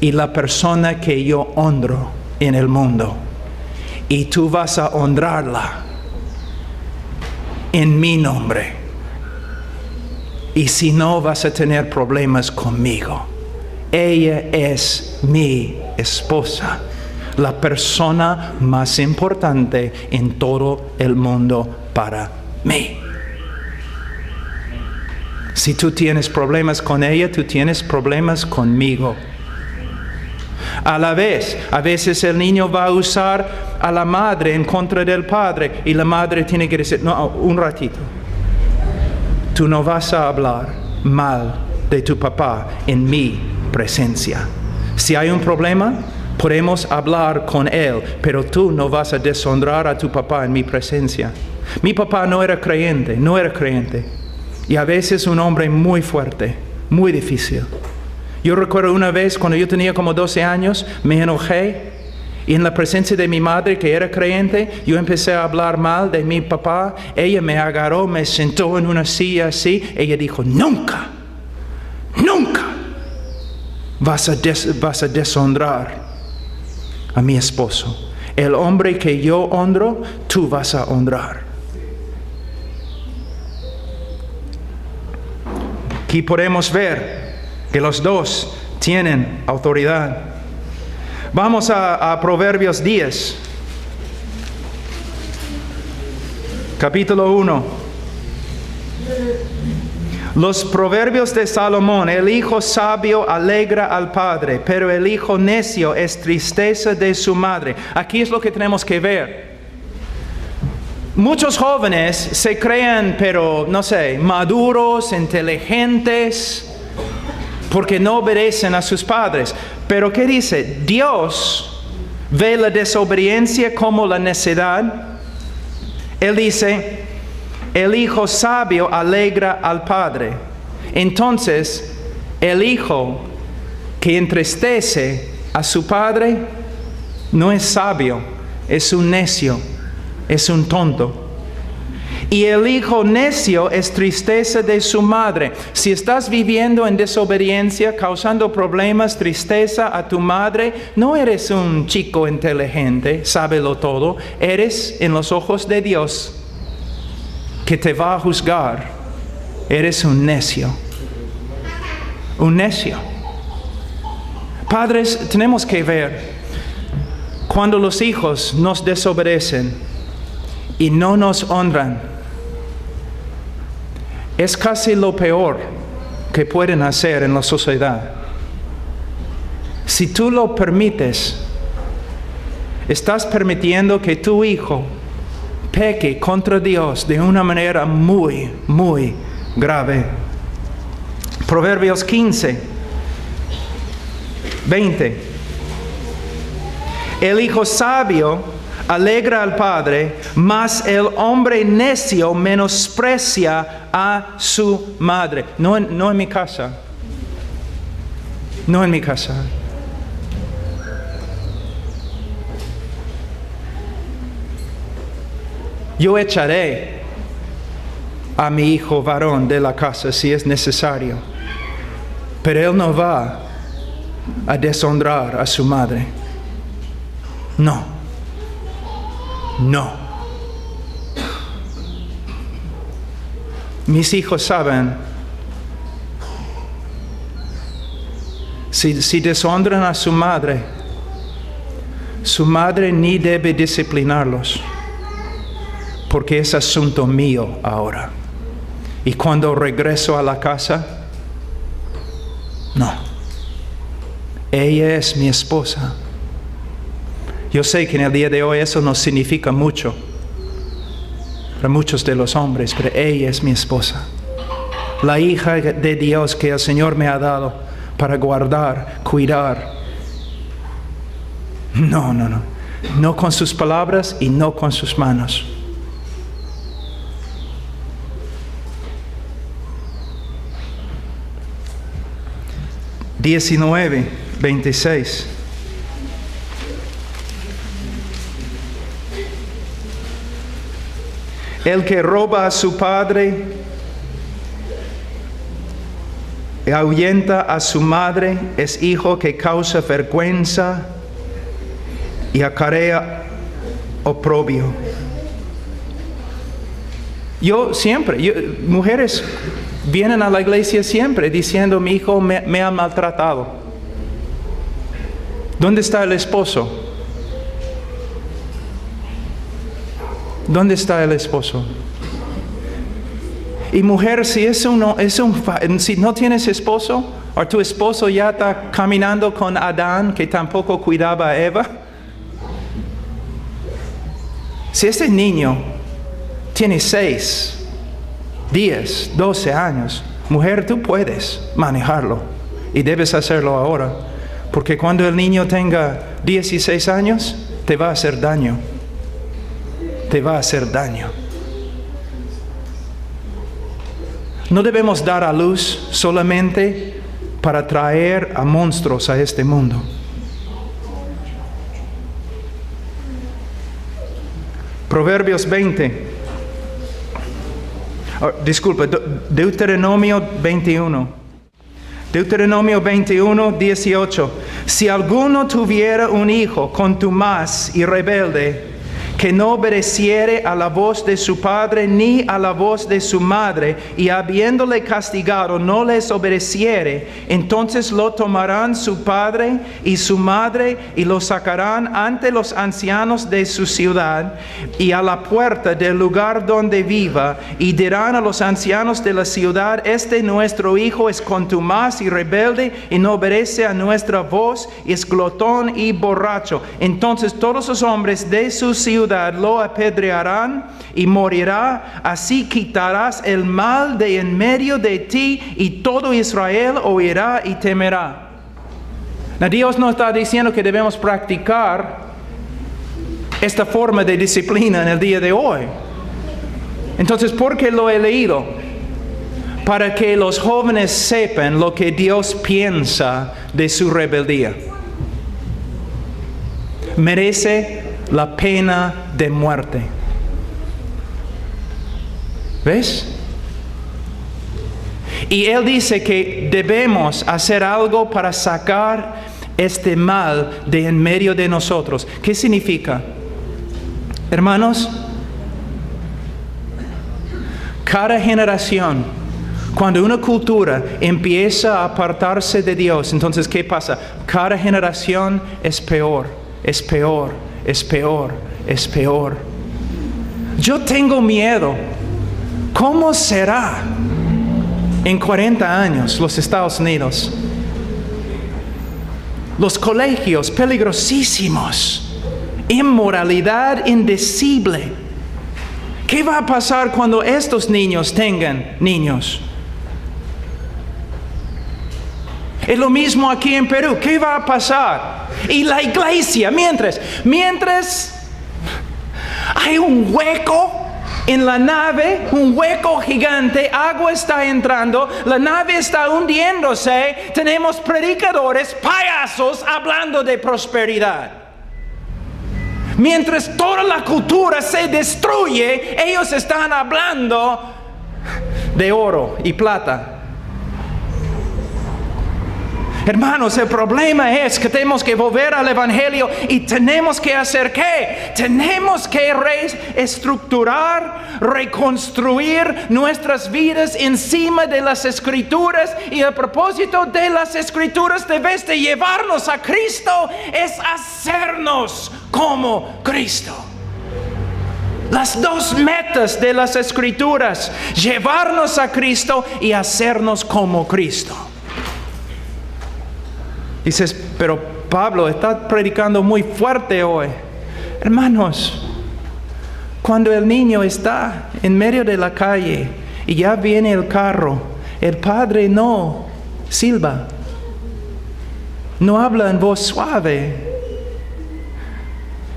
y la persona que yo honro en el mundo. Y tú vas a honrarla en mi nombre. Y si no, vas a tener problemas conmigo. Ella es mi esposa, la persona más importante en todo el mundo para mí. Si tú tienes problemas con ella, tú tienes problemas conmigo. A la vez, a veces el niño va a usar a la madre en contra del padre y la madre tiene que decir, no, un ratito. Tú no vas a hablar mal de tu papá en mi presencia. Si hay un problema, podemos hablar con él, pero tú no vas a deshonrar a tu papá en mi presencia. Mi papá no era creyente. Y a veces un hombre muy fuerte, muy difícil. Yo recuerdo una vez cuando yo tenía como 12 años, me enojé y en la presencia de mi madre que era creyente, yo empecé a hablar mal de mi papá. Ella me agarró, me sentó en una silla así. Ella dijo, nunca vas a deshonrar a mi esposo. El hombre que yo honro, tú vas a honrar. Aquí podemos ver que los dos tienen autoridad. Vamos a Proverbios 10, capítulo 1. Los proverbios de Salomón: el hijo sabio alegra al padre, pero el hijo necio es tristeza de su madre. Aquí es lo que tenemos que ver. Muchos jóvenes se creen, pero no sé, maduros, inteligentes, porque no obedecen a sus padres. Pero ¿qué dice? Dios ve la desobediencia como la necedad. Él dice, el hijo sabio alegra al padre. Entonces, el hijo que entristece a su padre no es sabio, es un necio, es un tonto. Y el hijo necio es tristeza de su madre. Si estás viviendo en desobediencia, causando problemas, tristeza a tu madre, no eres un chico inteligente, sábelo todo. Eres, en los ojos de Dios, que te va a juzgar, eres un necio. Un necio. Padres, tenemos que ver, cuando los hijos nos desobedecen y no nos honran, es casi lo peor que pueden hacer en la sociedad. Si tú lo permites, estás permitiendo que tu hijo peque contra Dios de una manera muy, muy grave. Proverbios 15, 20. El hijo sabio alegra al padre, mas el hombre necio menosprecia a su madre. No en mi casa. No en mi casa. Yo echaré a mi hijo varón de la casa si es necesario, pero él no va a deshonrar a su madre. No. No. Mis hijos saben, si deshonran a su madre ni debe disciplinarlos, porque es asunto mío ahora. Y cuando regreso a la casa, no. Ella es mi esposa. Yo sé que en el día de hoy eso no significa mucho para muchos de los hombres, pero ella es mi esposa. La hija de Dios que el Señor me ha dado para guardar, cuidar. No. No con sus palabras y no con sus manos. Diecinueve, 26. El que roba a su padre y ahuyenta a su madre es hijo que causa vergüenza y acarrea oprobio. Mujeres vienen a la iglesia siempre diciendo, mi hijo me ha maltratado. ¿Dónde está el esposo? ¿Dónde está el esposo? Y mujer, si no tienes esposo, o tu esposo ya está caminando con Adán, que tampoco cuidaba a Eva. Si ese niño tiene 6, 10, 12 años, mujer, tú puedes manejarlo. Y debes hacerlo ahora. Porque cuando el niño tenga 16 años, te va a hacer daño. Te va a hacer daño. No debemos dar a luz solamente para traer a monstruos a este mundo. Proverbios 20. Disculpe, Deuteronomio 21. Deuteronomio 21, 18. Si alguno tuviera un hijo contumaz y rebelde, que no obedeciere a la voz de su padre ni a la voz de su madre, y habiéndole castigado no les obedeciere, entonces lo tomarán su padre y su madre y lo sacarán ante los ancianos de su ciudad y a la puerta del lugar donde viva, y dirán a los ancianos de la ciudad: este nuestro hijo es contumaz y rebelde y no obedece a nuestra voz, y es glotón y borracho. Entonces todos los hombres de su ciudad lo apedrearán y morirá. Así quitarás el mal de en medio de ti, y todo Israel oirá y temerá. Dios no está diciendo que debemos practicar esta forma de disciplina en el día de hoy. Entonces, ¿por qué lo he leído? Para que los jóvenes sepan lo que Dios piensa de su rebeldía. Merece la pena de muerte. ¿Ves? Y Él dice que debemos hacer algo para sacar este mal de en medio de nosotros. ¿Qué significa? Hermanos, cada generación, cuando una cultura empieza a apartarse de Dios, entonces ¿qué pasa? Cada generación es peor, es peor, es peor, es peor. Yo tengo miedo. ¿Cómo será en 40 años los Estados Unidos? Los colegios peligrosísimos, inmoralidad indecible. ¿Qué va a pasar cuando estos niños tengan niños? Es lo mismo aquí en Perú. ¿Qué va a pasar? Y la iglesia, mientras hay un hueco en la nave, un hueco gigante, agua está entrando, la nave está hundiéndose, tenemos predicadores, payasos hablando de prosperidad. Mientras toda la cultura se destruye, ellos están hablando de oro y plata. Hermanos, el problema es que tenemos que volver al Evangelio y tenemos que hacer ¿qué? Tenemos que reestructurar, reconstruir nuestras vidas encima de las Escrituras. Y el propósito de las Escrituras, de vez de llevarnos a Cristo, es hacernos como Cristo. Las dos metas de las Escrituras: llevarnos a Cristo y hacernos como Cristo. Dices, pero Pablo está predicando muy fuerte hoy. Hermanos, cuando el niño está en medio de la calle y ya viene el carro, el padre no silba, no habla en voz suave.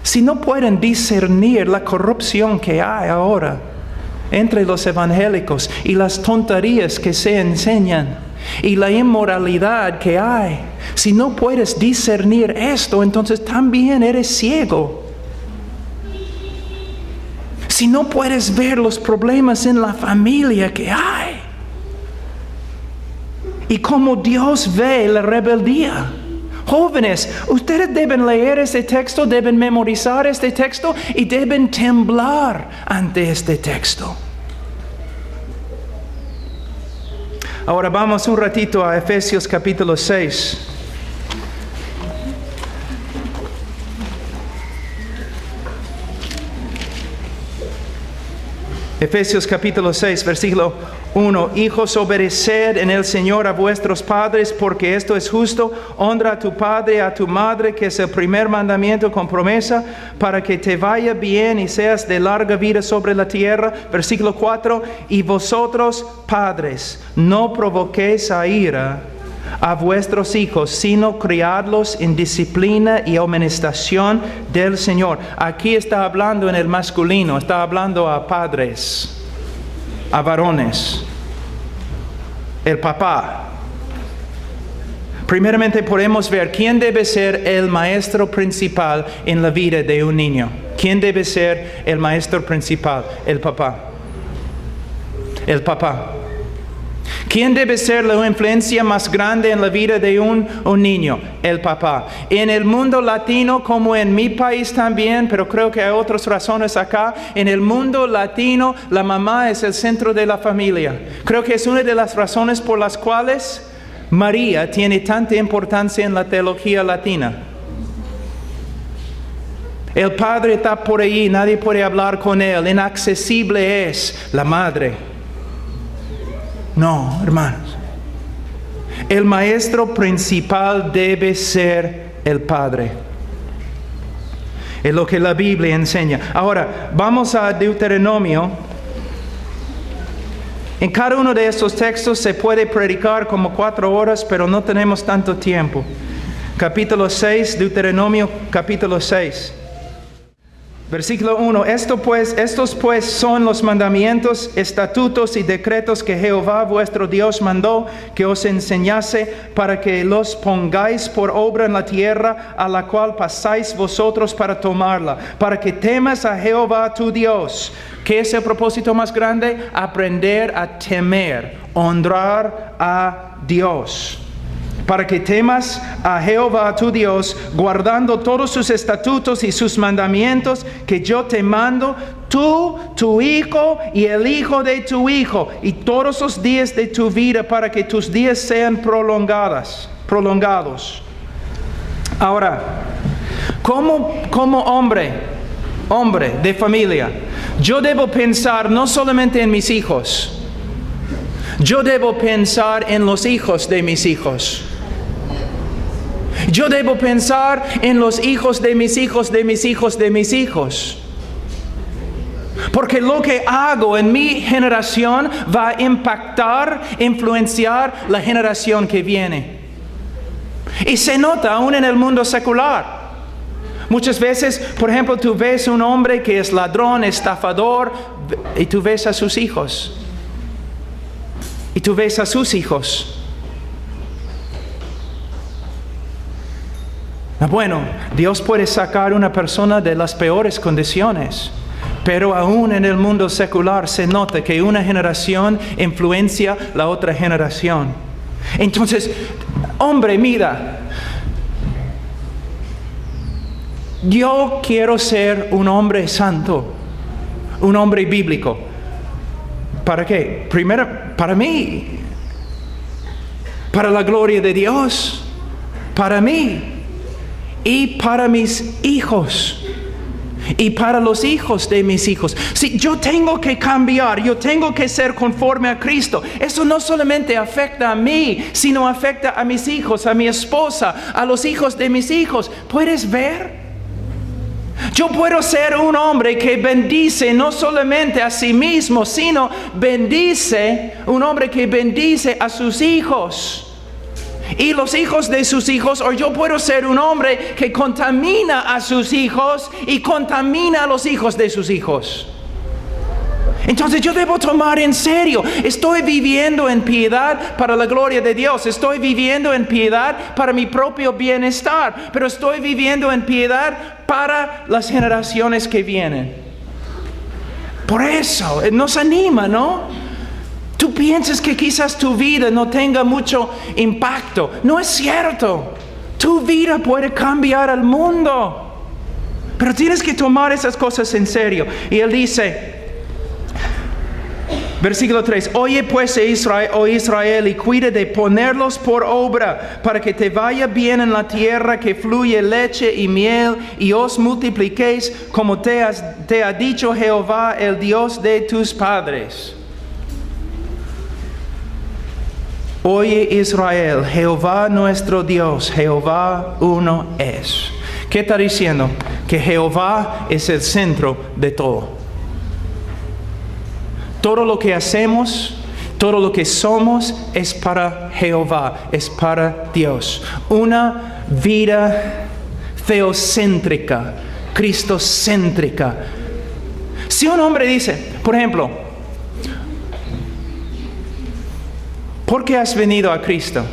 Si no pueden discernir la corrupción que hay ahora entre los evangélicos y las tonterías que se enseñan y la inmoralidad que hay, si no puedes discernir esto, entonces también eres ciego. Si no puedes ver los problemas en la familia que hay y cómo Dios ve la rebeldía. Jóvenes, ustedes deben leer este texto, deben memorizar este texto y deben temblar ante este texto. Ahora vamos un ratito a Efesios capítulo 6. Efesios capítulo 6, versículo 1. Hijos, obedeced en el Señor a vuestros padres, porque esto es justo. Honra a tu padre y a tu madre, que es el primer mandamiento con promesa, para que te vaya bien y seas de larga vida sobre la tierra. Versículo 4. Y vosotros, padres, no provoquéis a ira a vuestros hijos, sino criadlos en disciplina y amonestación del Señor. Aquí está hablando en el masculino, está hablando a padres, a varones. el papá. Primeramente podemos ver quién debe ser el maestro principal en la vida de un niño. ¿Quién debe ser el maestro principal? El papá. El papá. ¿Quién debe ser la influencia más grande en la vida de un niño? El papá. En el mundo latino, como en mi país también, pero creo que hay otras razones acá, en el mundo latino la mamá es el centro de la familia. Creo que es una de las razones por las cuales María tiene tanta importancia en la teología latina. El padre está por ahí, nadie puede hablar con él, inaccesible es la madre. No, hermanos. El maestro principal debe ser el padre. Es lo que la Biblia enseña. Ahora, vamos a Deuteronomio. En cada uno de estos textos se puede predicar como 4 horas, pero no tenemos tanto tiempo. Capítulo 6, Deuteronomio capítulo 6. Versículo 1, estos pues son los mandamientos, estatutos y decretos que Jehová vuestro Dios mandó que os enseñase para que los pongáis por obra en la tierra a la cual pasáis vosotros para tomarla, para que temas a Jehová tu Dios. ¿Qué es el propósito más grande? Aprender a temer, honrar a Dios. Para que temas a Jehová tu Dios, guardando todos sus estatutos y sus mandamientos que yo te mando, tú, tu hijo y el hijo de tu hijo, y todos los días de tu vida, para que tus días sean prolongados. Ahora, como hombre de familia, yo debo pensar no solamente en mis hijos, yo debo pensar en los hijos de mis hijos. Yo debo pensar en los hijos de mis hijos, de mis hijos, de mis hijos. Porque lo que hago en mi generación va a impactar, influenciar la generación que viene. Y se nota aún en el mundo secular. Muchas veces, por ejemplo, tú ves un hombre que es ladrón, estafador, y tú ves a sus hijos. Y tú ves a sus hijos. Bueno, Dios puede sacar a una persona de las peores condiciones, pero aún en el mundo secular se nota que una generación influencia la otra generación. Entonces, hombre, mira, yo quiero ser un hombre santo, un hombre bíblico. ¿Para qué? Primero, para mí, para la gloria de Dios, para mí. Y para mis hijos. Y para los hijos de mis hijos. Si yo tengo que cambiar, yo tengo que ser conforme a Cristo. Eso no solamente afecta a mí, sino afecta a mis hijos, a mi esposa, a los hijos de mis hijos. ¿Puedes ver? Yo puedo ser un hombre que bendice no solamente a sí mismo, sino un hombre que bendice a sus hijos. Y los hijos de sus hijos, o yo puedo ser un hombre que contamina a sus hijos y contamina a los hijos de sus hijos. Entonces yo debo tomar en serio, estoy viviendo en piedad para la gloria de Dios, estoy viviendo en piedad para mi propio bienestar, pero estoy viviendo en piedad para las generaciones que vienen. Por eso nos anima, ¿no? Tú piensas que quizás tu vida no tenga mucho impacto. No es cierto. Tu vida puede cambiar al mundo. Pero tienes que tomar esas cosas en serio. Y él dice, versículo 3, oye pues Israel, y cuida de ponerlos por obra, para que te vaya bien en la tierra que fluye leche y miel, y os multipliquéis como te ha dicho Jehová, el Dios de tus padres. Oye Israel, Jehová nuestro Dios, Jehová uno es. ¿Qué está diciendo? Que Jehová es el centro de todo. Todo lo que hacemos, todo lo que somos es para Jehová, es para Dios. Una vida teocéntrica, cristocéntrica. Si un hombre dice, por ejemplo, ¿por qué has venido a Cristo?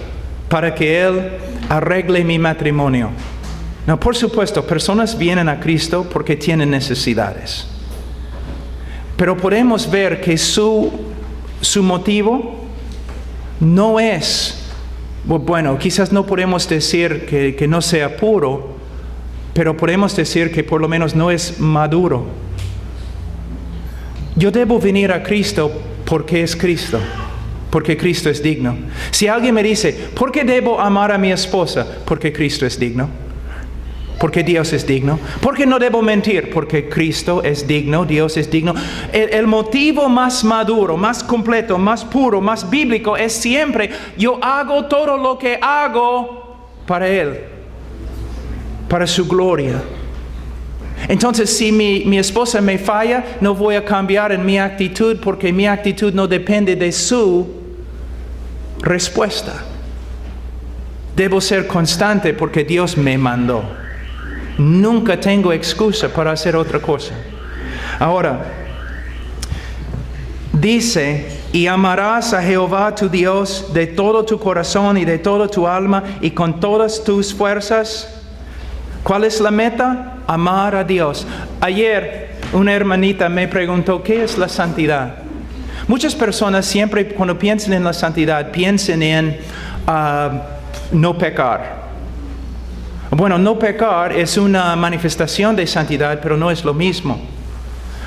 Para que Él arregle mi matrimonio. No, por supuesto, personas vienen a Cristo porque tienen necesidades. Pero podemos ver que su motivo no es, bueno, quizás no podemos decir que no sea puro, pero podemos decir que por lo menos no es maduro. Yo debo venir a Cristo porque es Cristo, porque Cristo es digno. Si alguien me dice, ¿por qué debo amar a mi esposa? Porque Cristo es digno. Porque Dios es digno. ¿Por qué no debo mentir? Porque Cristo es digno, Dios es digno. El motivo más maduro, más completo, más puro, más bíblico es siempre, yo hago todo lo que hago para Él, para su gloria. Entonces, si mi esposa me falla, no voy a cambiar en mi actitud porque mi actitud no depende de su respuesta. Debo ser constante porque Dios me mandó. Nunca tengo excusa para hacer otra cosa. Ahora, dice, y amarás a Jehová tu Dios de todo tu corazón y de toda tu alma y con todas tus fuerzas. ¿Cuál es la meta? Amar a Dios. Ayer una hermanita me preguntó, ¿qué es la santidad? Muchas personas siempre cuando piensan en la santidad, piensan en no pecar. Bueno, no pecar es una manifestación de santidad, pero no es lo mismo.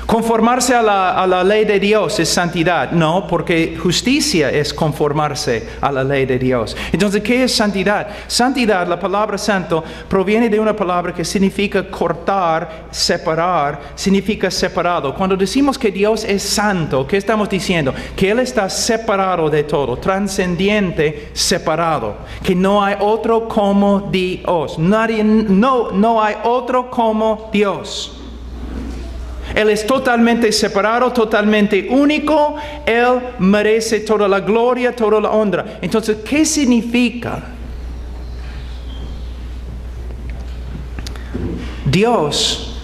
Conformarse a la ley de Dios es santidad. No, porque justicia es conformarse a la ley de Dios. Entonces, ¿qué es santidad? Santidad, la palabra santo, proviene de una palabra que significa cortar, separar, significa separado. Cuando decimos que Dios es santo, ¿qué estamos diciendo? Que Él está separado de todo, trascendiente, separado. Que no hay otro como Dios. No hay otro como Dios. Él es totalmente separado, totalmente único. Él merece toda la gloria, toda la honra. Entonces, ¿qué significa? Dios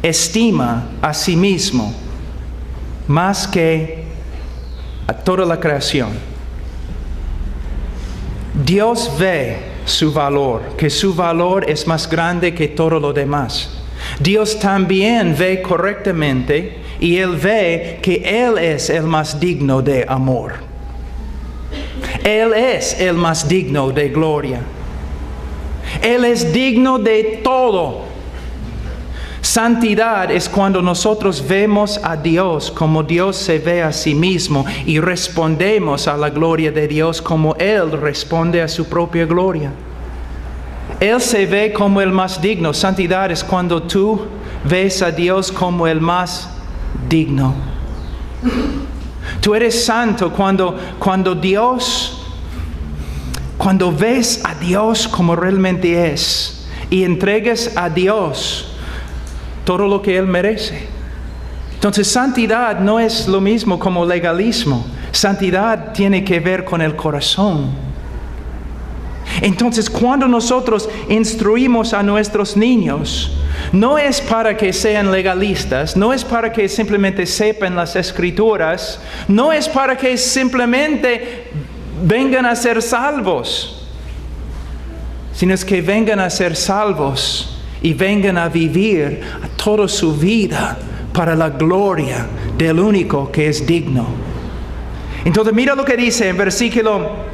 estima a sí mismo más que a toda la creación. Dios ve su valor, que su valor es más grande que todo lo demás. Dios también ve correctamente y Él ve que Él es el más digno de amor. Él es el más digno de gloria. Él es digno de todo. Santidad es cuando nosotros vemos a Dios como Dios se ve a sí mismo y respondemos a la gloria de Dios como Él responde a su propia gloria. Él se ve como el más digno. Santidad es cuando tú ves a Dios como el más digno. Tú eres santo cuando ves a Dios como realmente es y entregues a Dios todo lo que Él merece. Entonces, santidad no es lo mismo como legalismo. Santidad tiene que ver con el corazón. Entonces, cuando nosotros instruimos a nuestros niños, no es para que sean legalistas, no es para que simplemente sepan las escrituras, no es para que simplemente vengan a ser salvos, sino es que vengan a ser salvos y vengan a vivir toda su vida para la gloria del único que es digno. Entonces, mira lo que dice en versículo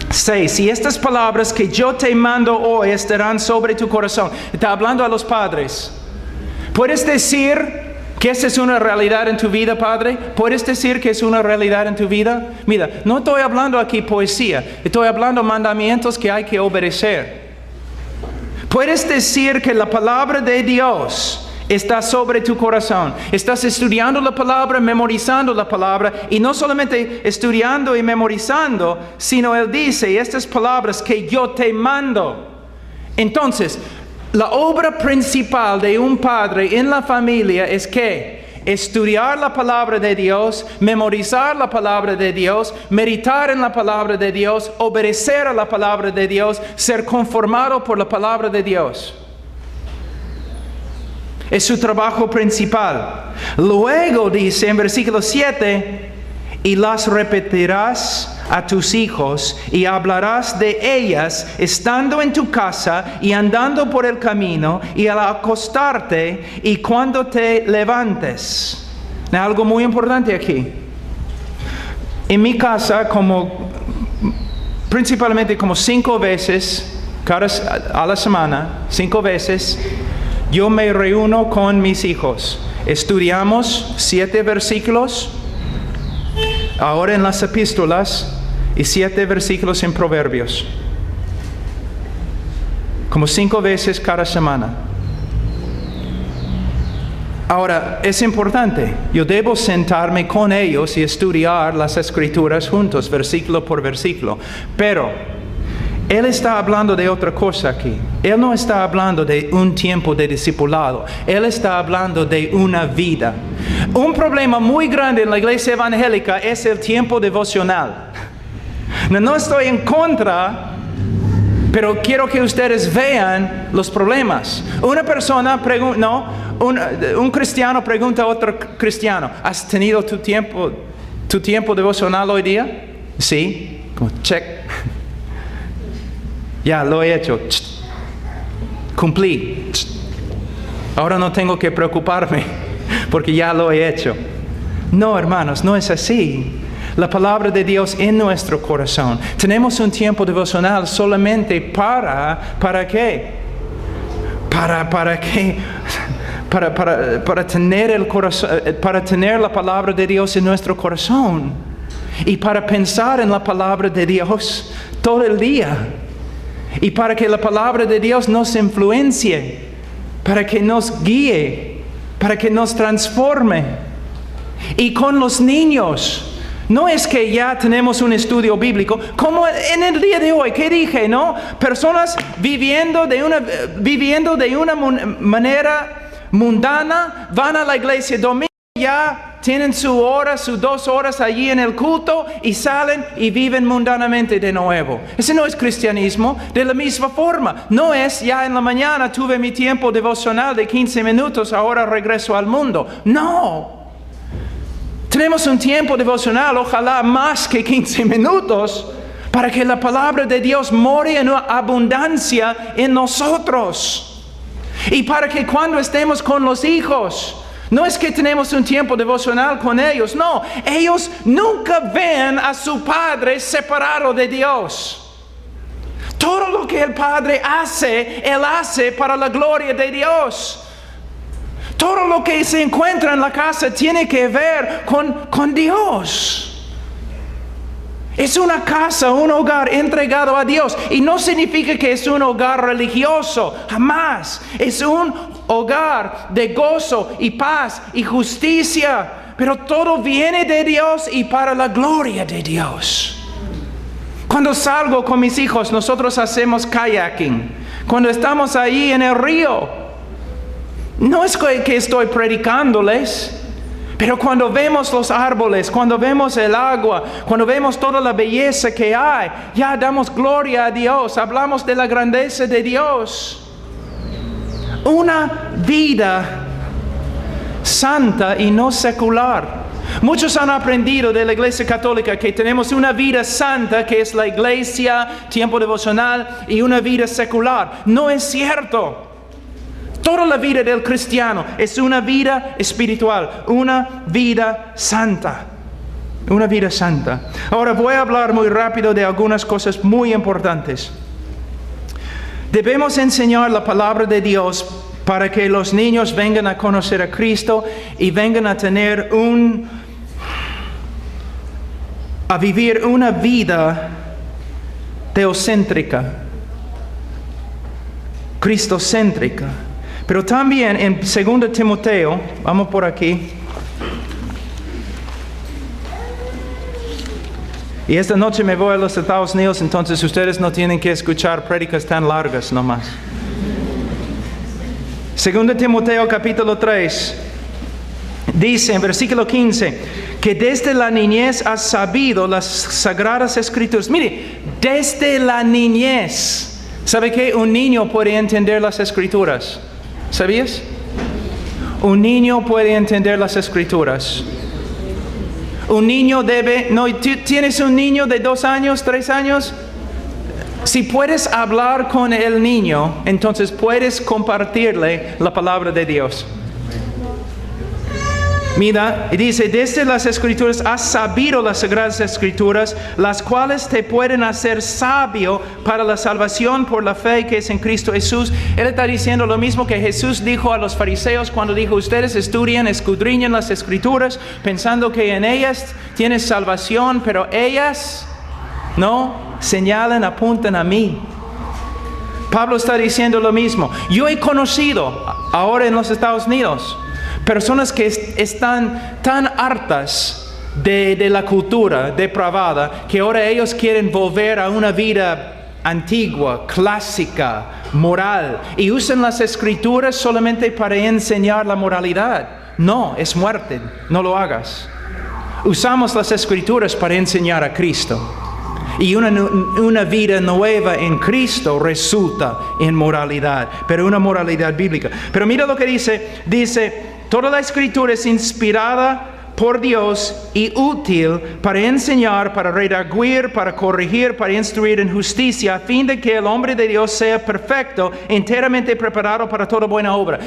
6, y estas palabras que yo te mando hoy estarán sobre tu corazón. Está hablando a los padres. ¿Puedes decir que esta es una realidad en tu vida, padre? ¿Puedes decir que es una realidad en tu vida? Mira, no estoy hablando aquí poesía. Estoy hablando mandamientos que hay que obedecer. ¿Puedes decir que la palabra de Dios está sobre tu corazón? Estás estudiando la palabra, memorizando la palabra, y no solamente estudiando y memorizando, sino Él dice, estas palabras que yo te mando. Entonces, la obra principal de un padre en la familia es que estudiar la palabra de Dios, memorizar la palabra de Dios, meditar en la palabra de Dios, obedecer a la palabra de Dios, ser conformado por la palabra de Dios. Es su trabajo principal. Luego dice en versículo 7, y las repetirás a tus hijos y hablarás de ellas estando en tu casa y andando por el camino y al acostarte y cuando te levantes. Algo muy importante aquí. En mi casa, principalmente como 5 veces a la semana, 5 veces, yo me reúno con mis hijos. Estudiamos 7 versículos, ahora en las epístolas, y 7 versículos en Proverbios. Como 5 veces cada semana. Ahora, es importante. Yo debo sentarme con ellos y estudiar las Escrituras juntos, versículo por versículo. Pero Él está hablando de otra cosa aquí. Él no está hablando de un tiempo de discipulado. Él está hablando de una vida. Un problema muy grande en la iglesia evangélica es el tiempo devocional. No estoy en contra, pero quiero que ustedes vean los problemas. Una persona pregunta, un cristiano pregunta a otro cristiano, ¿has tenido tu tiempo devocional hoy día? Sí, como check. Ya lo he hecho. Cumplí. Ahora no tengo que preocuparme porque ya lo he hecho. No, hermanos, no es así. La palabra de Dios en nuestro corazón. Tenemos un tiempo devocional solamente ¿para qué? Para tener el corazón, para tener la palabra de Dios en nuestro corazón y para pensar en la palabra de Dios todo el día. Y para que la palabra de Dios nos influencie, para que nos guíe, para que nos transforme. Y con los niños, no es que ya tenemos un estudio bíblico, como en el día de hoy, ¿qué dije, no? Personas viviendo de una manera mundana, van a la iglesia domingo, ya tienen su hora, sus 2 horas allí en el culto y salen y viven mundanamente de nuevo. Ese no es cristianismo. De la misma forma, no es ya en la mañana tuve mi tiempo devocional de 15 minutos, ahora regreso al mundo. No. Tenemos un tiempo devocional, ojalá más que 15 minutos, para que la palabra de Dios more en abundancia en nosotros. Y para que cuando estemos con los hijos, no es que tenemos un tiempo devocional con ellos, no. Ellos nunca ven a su padre separado de Dios. Todo lo que el padre hace, Él hace para la gloria de Dios. Todo lo que se encuentra en la casa tiene que ver con Dios. Es una casa, un hogar entregado a Dios. Y no significa que es un hogar religioso, jamás. Es un hogar de gozo y paz y justicia. Pero todo viene de Dios y para la gloria de Dios. Cuando salgo con mis hijos, nosotros hacemos kayaking. Cuando estamos ahí en el río, no es que estoy predicándoles, pero cuando vemos los árboles, cuando vemos el agua, cuando vemos toda la belleza que hay, ya damos gloria a Dios, hablamos de la grandeza de Dios. Una vida santa y no secular. Muchos han aprendido de la Iglesia Católica que tenemos una vida santa, que es la iglesia, tiempo devocional, y una vida secular. No es cierto. Toda la vida del cristiano es una vida espiritual, una vida santa. Una vida santa. Ahora voy a hablar muy rápido de algunas cosas muy importantes. Debemos enseñar la palabra de Dios para que los niños vengan a conocer a Cristo y vengan a tener a vivir una vida teocéntrica, cristocéntrica. Pero también en 2 Timoteo, vamos por aquí. Y esta noche me voy a los Estados Unidos, entonces ustedes no tienen que escuchar prédicas tan largas nomás. 2 Timoteo capítulo 3, dice en versículo 15, que desde la niñez has sabido las sagradas escrituras. Mire, desde la niñez. ¿Sabe qué? Un niño puede entender las escrituras. ¿Sabías? Un niño puede entender las escrituras. Un niño debe, no, ¿tienes un niño de 2 años, 3 años? Si puedes hablar con el niño, entonces puedes compartirle la palabra de Dios. Mira, dice, desde las Escrituras has sabido las Sagradas Escrituras, las cuales te pueden hacer sabio para la salvación por la fe que es en Cristo Jesús. Él está diciendo lo mismo que Jesús dijo a los fariseos cuando dijo, ustedes estudian, escudriñan las Escrituras, pensando que en ellas tienes salvación, pero ellas no señalan, apuntan a mí. Pablo está diciendo lo mismo. Yo he conocido ahora en los Estados Unidos personas que están tan hartas de la cultura depravada que ahora ellos quieren volver a una vida antigua, clásica, moral, y usan las Escrituras solamente para enseñar la moralidad. No, es muerte, no lo hagas. Usamos las Escrituras para enseñar a Cristo. Y una vida nueva en Cristo resulta en moralidad, pero una moralidad bíblica. Pero mira lo que dice, toda la Escritura es inspirada por Dios y útil para enseñar, para redarguir, para corregir, para instruir en justicia, a fin de que el hombre de Dios sea perfecto, enteramente preparado para toda buena obra.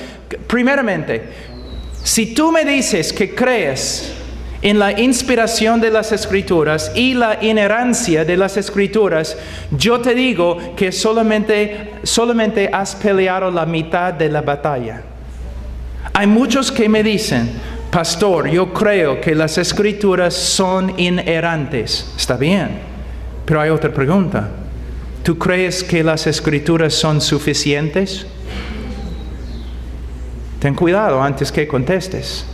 Primeramente, si tú me dices que crees en la inspiración de las Escrituras y la inerrancia de las Escrituras, yo te digo que solamente has peleado la mitad de la batalla. Hay muchos que me dicen, pastor, yo creo que las Escrituras son inerrantes. Está bien, pero hay otra pregunta. ¿Tú crees que las Escrituras son suficientes? Ten cuidado antes que contestes.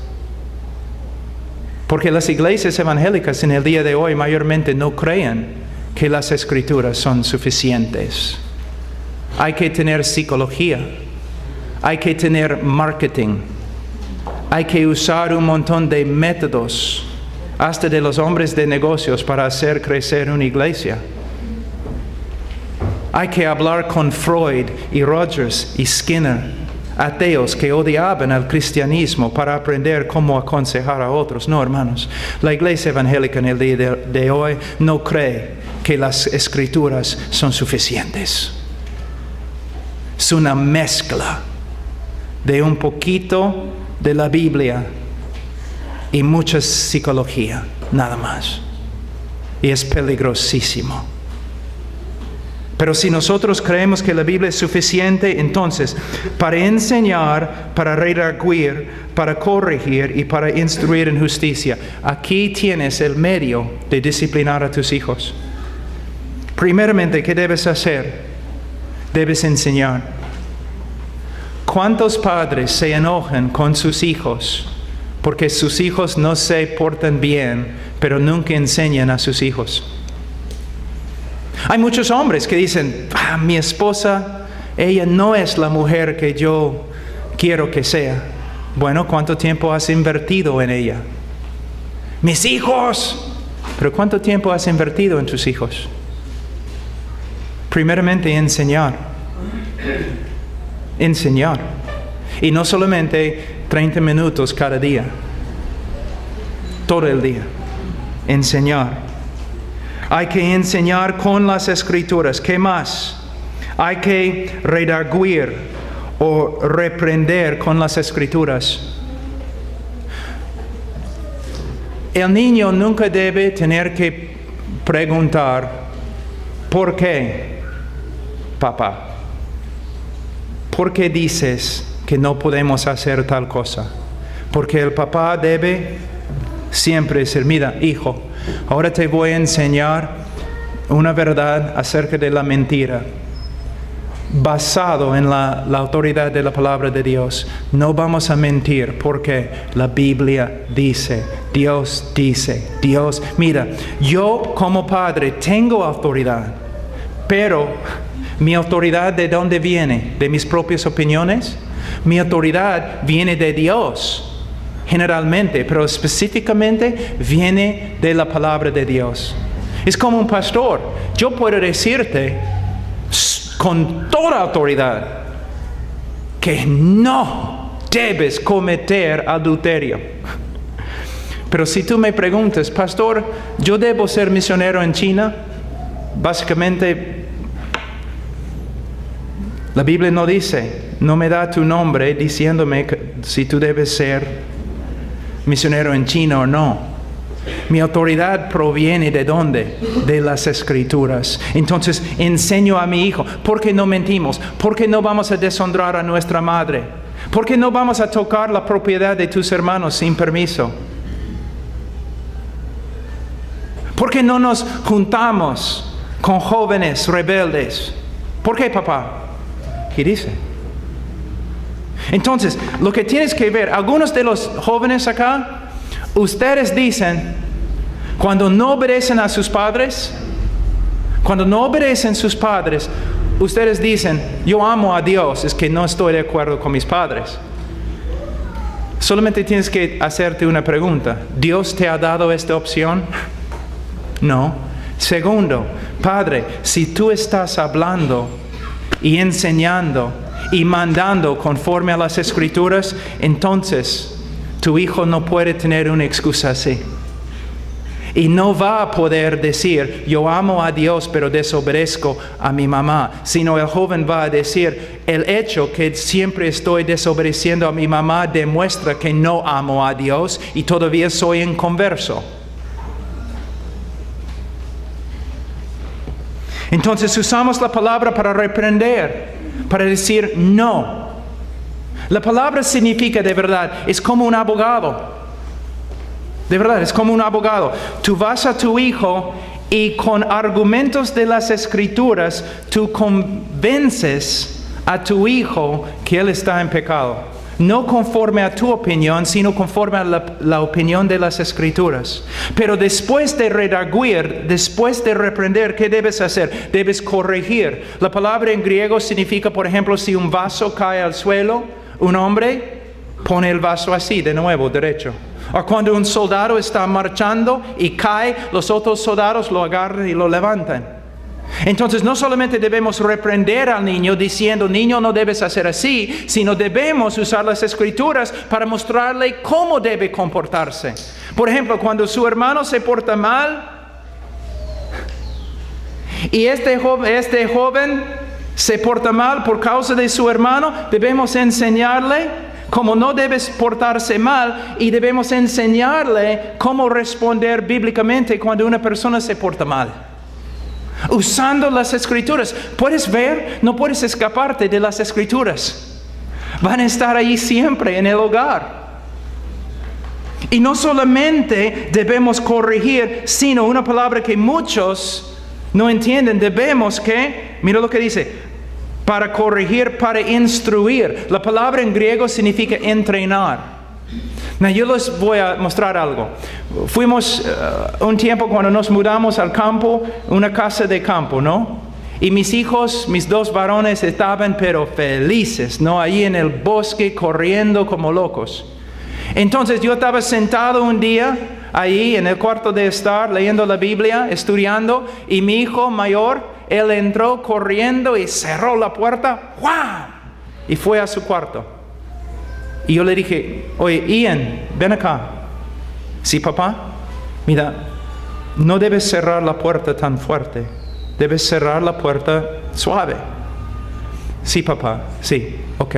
Porque las iglesias evangélicas en el día de hoy mayormente no creen que las Escrituras son suficientes. Hay que tener psicología, hay que tener marketing, hay que usar un montón de métodos, hasta de los hombres de negocios, para hacer crecer una iglesia. Hay que hablar con Freud y Rogers y Skinner, ateos que odiaban al cristianismo, para aprender cómo aconsejar a otros. No, hermanos, la iglesia evangélica en el día de hoy no cree que las Escrituras son suficientes. Es una mezcla de un poquito de la Biblia y mucha psicología, nada más. Y es peligrosísimo. Pero si nosotros creemos que la Biblia es suficiente, entonces, para enseñar, para redarguir, para corregir y para instruir en justicia, aquí tienes el medio de disciplinar a tus hijos. Primeramente, ¿qué debes hacer? Debes enseñar. ¿Cuántos padres se enojan con sus hijos porque sus hijos no se portan bien, pero nunca enseñan a sus hijos? Hay muchos hombres que dicen, mi esposa, ella no es la mujer que yo quiero que sea. Bueno, ¿cuánto tiempo has invertido en ella? Mis hijos. Pero ¿cuánto tiempo has invertido en tus hijos? Primeramente, enseñar. Enseñar. Y no solamente 30 minutos cada día. Todo el día. Enseñar. Hay que enseñar con las Escrituras. ¿Qué más? Hay que redarguir o reprender con las Escrituras. El niño nunca debe tener que preguntar, ¿por qué, papá? ¿Por qué dices que no podemos hacer tal cosa? Porque el papá debe siempre decir, mira, hijo, ahora te voy a enseñar una verdad acerca de la mentira, basado en la autoridad de la palabra de Dios. No vamos a mentir porque la Biblia dice, Dios dice, Dios. Mira, yo como padre tengo autoridad, pero mi autoridad, ¿de dónde viene? ¿De mis propias opiniones? Mi autoridad viene de Dios. Generalmente, pero específicamente viene de la palabra de Dios. Es como un pastor. Yo puedo decirte con toda autoridad que no debes cometer adulterio. Pero si tú me preguntas, pastor, ¿yo debo ser misionero en China? Básicamente, la Biblia no dice, no me da tu nombre diciéndome si tú debes ser misionero en China o no. Mi autoridad proviene ¿de dónde? De las Escrituras. Entonces enseño a mi hijo, ¿por qué no mentimos? ¿Por qué no vamos a deshonrar a nuestra madre? ¿Por qué no vamos a tocar la propiedad de tus hermanos sin permiso? ¿Por qué no nos juntamos con jóvenes rebeldes? ¿Por qué, papá? ¿Qué dice? Entonces, lo que tienes que ver, algunos de los jóvenes acá, ustedes dicen, cuando no obedecen a sus padres, ustedes dicen, yo amo a Dios, es que no estoy de acuerdo con mis padres. Solamente tienes que hacerte una pregunta. ¿Dios te ha dado esta opción? No. Segundo, Padre, si tú estás hablando y enseñando y mandando conforme a las Escrituras, entonces tu hijo no puede tener una excusa así. Y no va a poder decir, yo amo a Dios, pero desobedezco a mi mamá. Sino el joven va a decir, el hecho que siempre estoy desobedeciendo a mi mamá demuestra que no amo a Dios y todavía soy inconverso. Entonces usamos la palabra para reprender, para decir no. La palabra significa de verdad, es como un abogado. De verdad, es como un abogado. Tú vas a tu hijo y con argumentos de las Escrituras, tú convences a tu hijo que él está en pecado. No conforme a tu opinión, sino conforme a la opinión de las Escrituras. Pero después de redarguir, después de reprender, ¿qué debes hacer? Debes corregir. La palabra en griego significa, por ejemplo, si un vaso cae al suelo, un hombre pone el vaso así, de nuevo, derecho. O cuando un soldado está marchando y cae, los otros soldados lo agarran y lo levantan. Entonces no solamente debemos reprender al niño diciendo, niño, no debes hacer así, sino debemos usar las Escrituras para mostrarle cómo debe comportarse. Por ejemplo, cuando su hermano se porta mal y este joven se porta mal por causa de su hermano, debemos enseñarle cómo no debes portarse mal y debemos enseñarle cómo responder bíblicamente cuando una persona se porta mal. Usando las Escrituras. ¿Puedes ver? No puedes escaparte de las Escrituras. Van a estar ahí siempre en el hogar. Y no solamente debemos corregir, sino una palabra que muchos no entienden. Debemos que, mira lo que dice, para corregir, para instruir. La palabra en griego significa entrenar. Now, yo les voy a mostrar algo. Fuimos un tiempo cuando nos mudamos al campo, una casa de campo, ¿no? Y mis hijos, mis dos varones, estaban pero felices, ¿no? Ahí en el bosque corriendo como locos. Entonces yo estaba sentado un día ahí en el cuarto de estar, leyendo la Biblia, estudiando, y mi hijo mayor, él entró corriendo y cerró la puerta, ¡guau! Y fue a su cuarto. Y yo le dije, oye, Ian, ven acá. Sí, papá. Mira, no debes cerrar la puerta tan fuerte. Debes cerrar la puerta suave. Sí, papá. Sí, ok.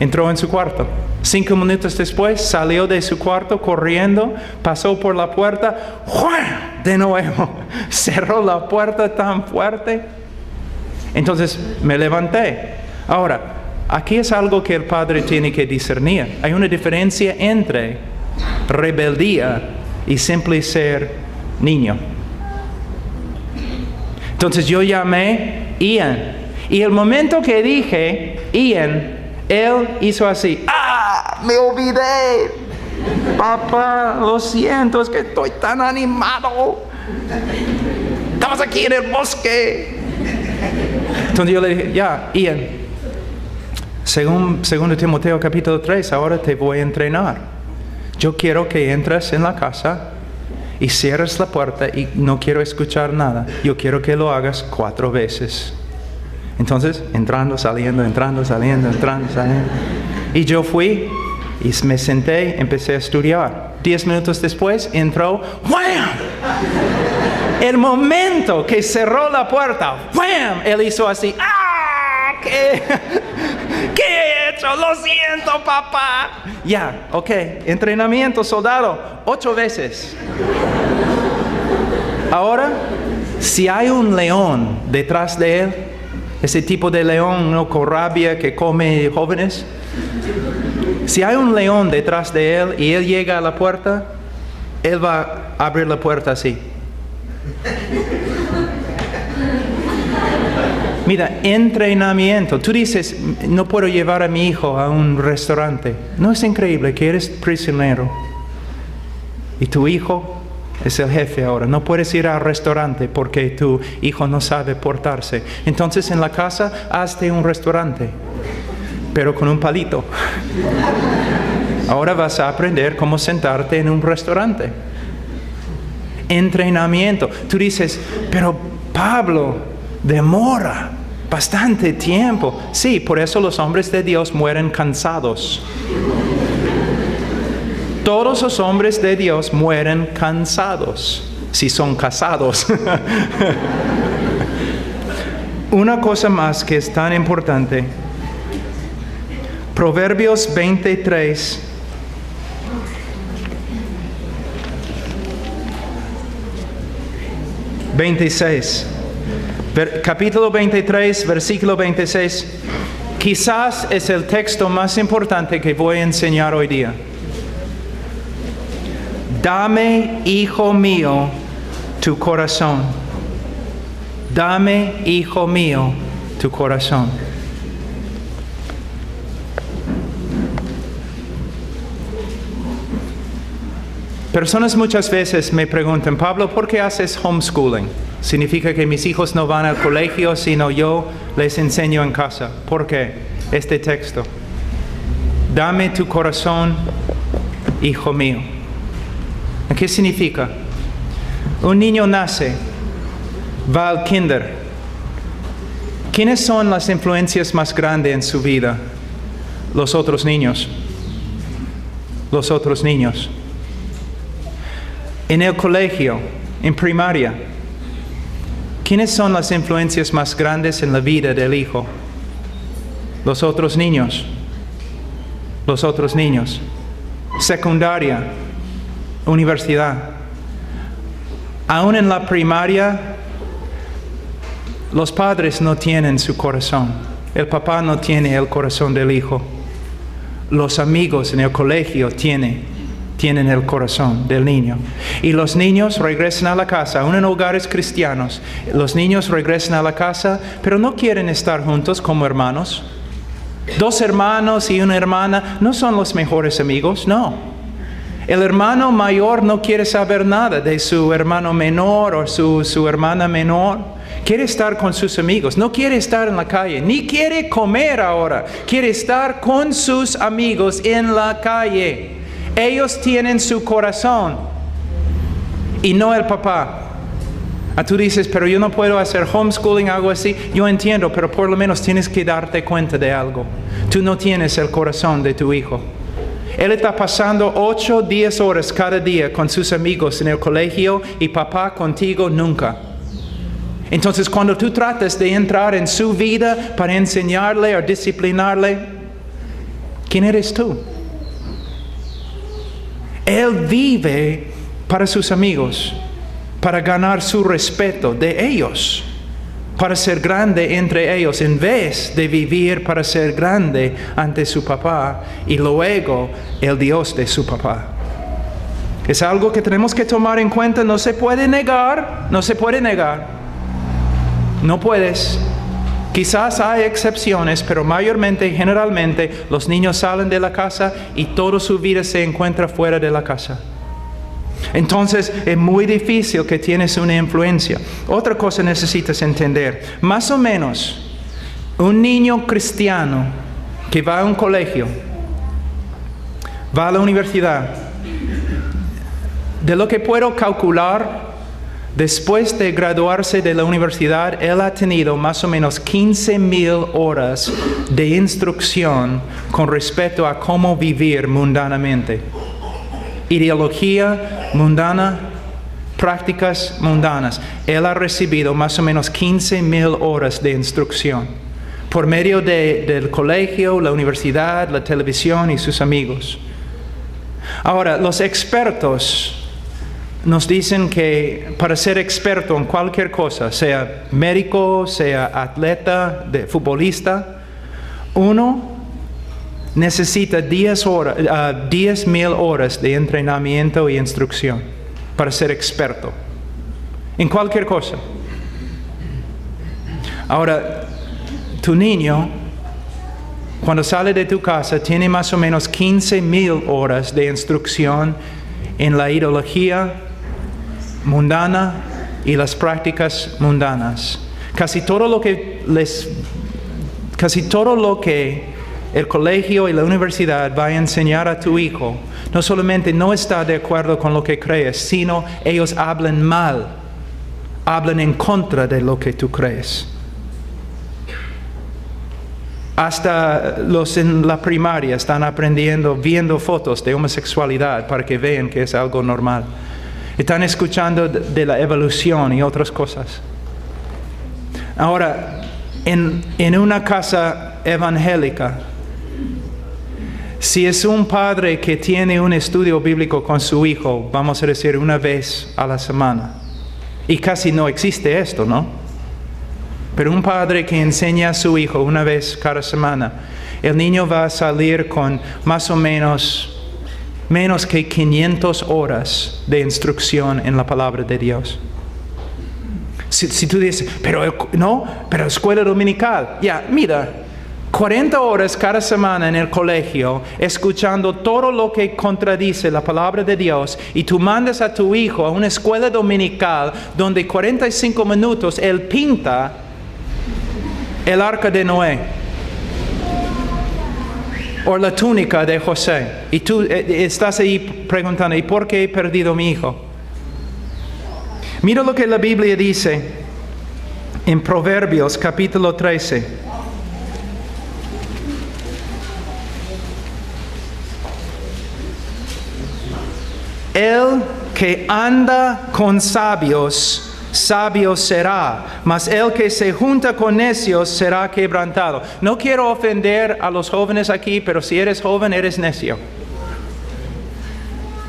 Entró en su cuarto. 5 minutos después, salió de su cuarto corriendo, pasó por la puerta, ¡juan! De nuevo, cerró la puerta tan fuerte. Entonces me levanté. Ahora, aquí es algo que el padre tiene que discernir. Hay una diferencia entre rebeldía y simple ser niño. Entonces yo llamé Ian. Y el momento que dije Ian, él hizo así. ¡Ah! Me olvidé. Papá, lo siento, es que estoy tan animado. Estamos aquí en el bosque. Entonces yo le dije, ya, Ian, según 2 Timoteo capítulo 3, ahora te voy a entrenar. Yo quiero que entres en la casa y cierres la puerta y no quiero escuchar nada. Yo quiero que lo hagas 4 veces. Entonces, entrando, saliendo, entrando, saliendo, entrando, saliendo. Y yo fui y me senté, empecé a estudiar. 10 minutos después entró, ¡wham! El momento que cerró la puerta, ¡wham! Él hizo así, ¡ah! ¿Qué he hecho? Lo siento, papá. Ya, ok, entrenamiento, soldado, 8 veces. Ahora, si hay un león detrás de él, ese tipo de león, ¿no?, con rabia que come jóvenes. Si hay un león detrás de él y él llega a la puerta, él va a abrir la puerta así. Mira, entrenamiento. Tú dices, no puedo llevar a mi hijo a un restaurante. ¿No es increíble que eres prisionero? Y tu hijo es el jefe ahora. No puedes ir al restaurante porque tu hijo no sabe portarse. Entonces en la casa, hazte un restaurante, pero con un palito. Ahora vas a aprender cómo sentarte en un restaurante. Entrenamiento. Tú dices, pero Pablo, demora bastante tiempo. Sí, por eso los hombres de Dios mueren cansados. Todos los hombres de Dios mueren cansados, si son casados. Una cosa más que es tan importante. Proverbios 23. Capítulo 23, versículo 26. Quizás es el texto más importante que voy a enseñar hoy día. Dame, hijo mío, tu corazón. Dame, hijo mío, tu corazón. Personas muchas veces me preguntan, Pablo, ¿por qué haces homeschooling? Significa que mis hijos no van al colegio, sino yo les enseño en casa. ¿Por qué? Este texto. Dame tu corazón, hijo mío. ¿Qué significa? Un niño nace, va al kinder. ¿Quiénes son las influencias más grandes en su vida? Los otros niños. Los otros niños. En el colegio, en primaria, ¿quiénes son las influencias más grandes en la vida del hijo? Los otros niños. Los otros niños. Secundaria, universidad. Aún en la primaria, los padres no tienen su corazón. El papá no tiene el corazón del hijo. Los amigos en el colegio tienen el corazón del niño. Y los niños regresan a la casa, aún en hogares cristianos. Los niños regresan a la casa, pero no quieren estar juntos como hermanos. 2 hermanos y una hermana no son los mejores amigos, no. El hermano mayor no quiere saber nada de su hermano menor o su hermana menor. Quiere estar con sus amigos, no quiere estar en la calle, ni quiere comer ahora. Quiere estar con sus amigos en la calle. Ellos tienen su corazón y no el papá. Tú dices, pero yo no puedo hacer homeschooling, algo así. Yo entiendo, pero por lo menos tienes que darte cuenta de algo. Tú no tienes el corazón de tu hijo. Él está pasando 8, 10 horas cada día con sus amigos en el colegio y papá contigo nunca. Entonces, cuando tú tratas de entrar en su vida para enseñarle o disciplinarle, ¿quién eres tú? Él vive para sus amigos, para ganar su respeto de ellos, para ser grande entre ellos, en vez de vivir para ser grande ante su papá y luego el Dios de su papá. Es algo que tenemos que tomar en cuenta, no se puede negar, no se puede negar. No puedes. Quizás hay excepciones, pero mayormente, generalmente, los niños salen de la casa y toda su vida se encuentra fuera de la casa. Entonces, es muy difícil que tienes una influencia. Otra cosa necesitas entender. Más o menos, un niño cristiano que va a un colegio, va a la universidad, de lo que puedo calcular, después de graduarse de la universidad, él ha tenido más o menos 15,000 horas de instrucción con respecto a cómo vivir mundanamente. ideología mundana, prácticas mundanas. Él ha recibido más o menos 15,000 horas de instrucción por medio del colegio, la universidad, la televisión y sus amigos. Ahora, los expertos nos dicen que para ser experto en cualquier cosa, sea médico, sea atleta, futbolista, uno necesita 10,000 horas de entrenamiento y instrucción para ser experto en cualquier cosa. Ahora, tu niño, cuando sale de tu casa, tiene más o menos 15,000 horas de instrucción en la ideología mundana y las prácticas mundanas. Casi todo lo que el colegio y la universidad va a enseñar a tu hijo, no solamente no está de acuerdo con lo que crees, sino ellos hablan mal, hablan en contra de lo que tú crees. Hasta los en la primaria están aprendiendo, viendo fotos de homosexualidad para que vean que es algo normal. Están escuchando de la evolución y otras cosas. Ahora, en una casa evangélica, si es un padre que tiene un estudio bíblico con su hijo, vamos a decir una vez a la semana, y casi no existe esto, ¿no? Pero un padre que enseña a su hijo una vez cada semana, el niño va a salir con más o menos que 500 horas de instrucción en la palabra de Dios. Si tú dices, pero escuela dominical, mira, 40 horas cada semana en el colegio, escuchando todo lo que contradice la palabra de Dios, y tú mandas a tu hijo a una escuela dominical donde 45 minutos él pinta el arca de Noé o la túnica de José, y tú estás ahí preguntando, ¿y por qué he perdido a mi hijo? Mira lo que la Biblia dice en Proverbios capítulo 13. El que anda con sabios, sabio será, mas el que se junta con necios será quebrantado. No quiero ofender a los jóvenes aquí, pero si eres joven, eres necio.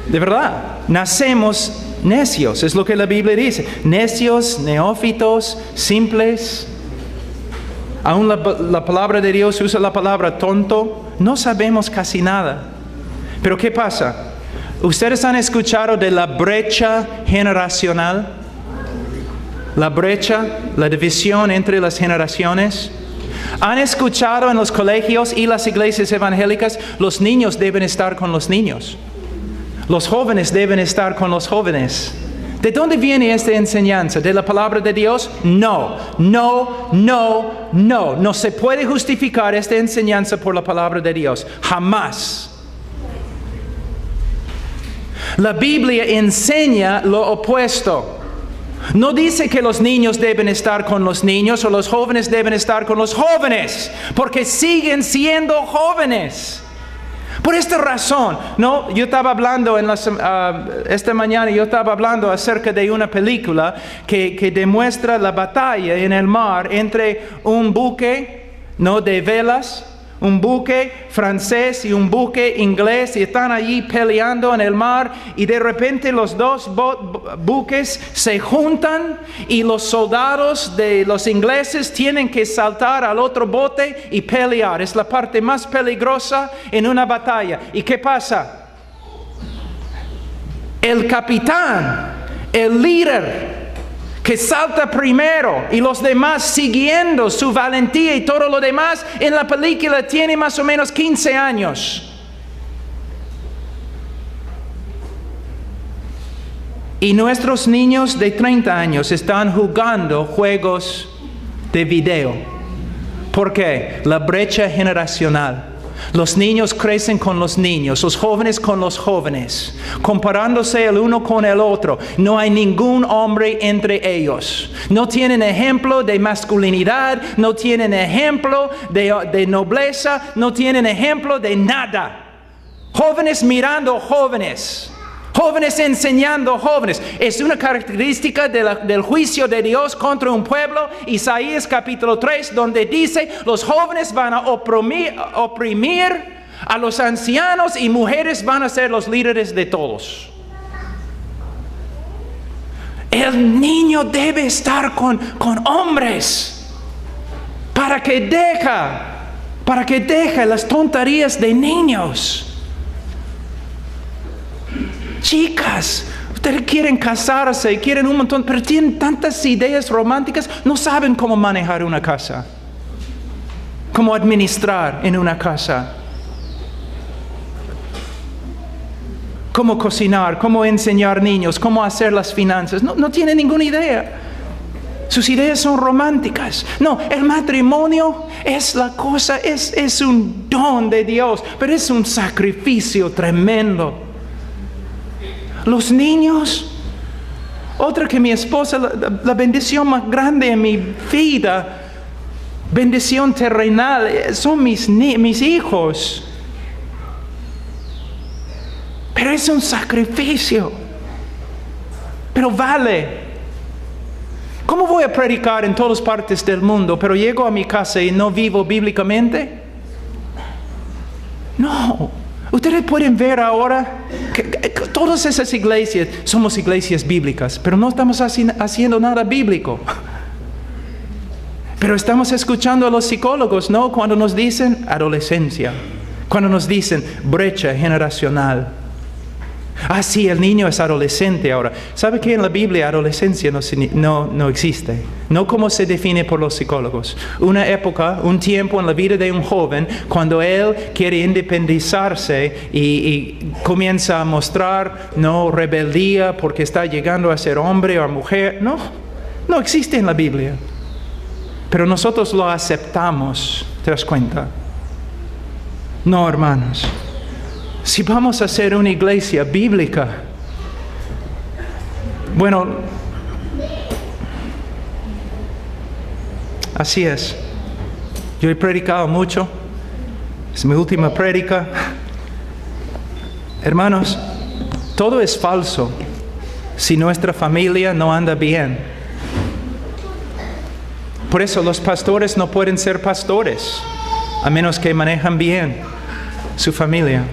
De verdad, nacemos necios, es lo que la Biblia dice. Necios, neófitos, simples. Aún la palabra de Dios usa la palabra tonto. No sabemos casi nada. Pero ¿qué pasa? ¿Ustedes han escuchado de la brecha generacional? La brecha, la división entre las generaciones. ¿Han escuchado en los colegios y las iglesias evangélicas? Los niños deben estar con los niños. Los jóvenes deben estar con los jóvenes. ¿De dónde viene esta enseñanza? ¿De la palabra de Dios? No. No se puede justificar esta enseñanza por la palabra de Dios. Jamás. La Biblia enseña lo opuesto. No dice que los niños deben estar con los niños o los jóvenes deben estar con los jóvenes, porque siguen siendo jóvenes. Por esta razón, yo estaba hablando esta mañana, yo estaba hablando acerca de una película que demuestra la batalla en el mar entre un buque, de velas, un buque francés y un buque inglés, y están allí peleando en el mar, y de repente los dos buques se juntan y los soldados de los ingleses tienen que saltar al otro bote y pelear. Es la parte más peligrosa en una batalla. ¿Y qué pasa? El capitán, el líder, que salta primero, y los demás siguiendo su valentía y todo lo demás, en la película tiene más o menos 15 años. Y nuestros niños de 30 años están jugando juegos de video. ¿Por qué? La brecha generacional. Los niños crecen con los niños, los jóvenes con los jóvenes, comparándose el uno con el otro. No hay ningún hombre entre ellos. No tienen ejemplo de masculinidad, no tienen ejemplo de nobleza, no tienen ejemplo de nada. Jóvenes mirando jóvenes. Jóvenes enseñando jóvenes. Es una característica del juicio de Dios contra un pueblo. Isaías capítulo 3, donde dice, los jóvenes van a oprimir a los ancianos y mujeres van a ser los líderes de todos. El niño debe estar con hombres para que deje las tonterías de niños. Chicas, ustedes quieren casarse, quieren un montón, pero tienen tantas ideas románticas, no saben cómo manejar una casa, cómo administrar en una casa, cómo cocinar, cómo enseñar niños, cómo hacer las finanzas. No tienen ninguna idea. Sus ideas son románticas. No, el matrimonio es la cosa, es un don de Dios, pero es un sacrificio tremendo. Los niños, otra que mi esposa, la bendición más grande en mi vida, bendición terrenal, son mis hijos. Pero es un sacrificio. Pero vale. ¿Cómo voy a predicar en todas partes del mundo, pero llego a mi casa y no vivo bíblicamente? No. Ustedes pueden ver ahora que todas esas iglesias somos iglesias bíblicas, pero no estamos haciendo nada bíblico. Pero estamos escuchando a los psicólogos, ¿no? Cuando nos dicen adolescencia, cuando nos dicen brecha generacional. Ah, sí, el niño es adolescente ahora. ¿Sabe que en la Biblia adolescencia no existe? No como se define por los psicólogos. Una época, un tiempo en la vida de un joven, cuando él quiere independizarse y comienza a mostrar rebeldía porque está llegando a ser hombre o mujer. No existe en la Biblia. Pero nosotros lo aceptamos. ¿Te das cuenta? No, hermanos. Si vamos a ser una iglesia bíblica, bueno, así es. Yo he predicado mucho, es mi última prédica. Hermanos, todo es falso si nuestra familia no anda bien. Por eso los pastores no pueden ser pastores, a menos que manejan bien su familia.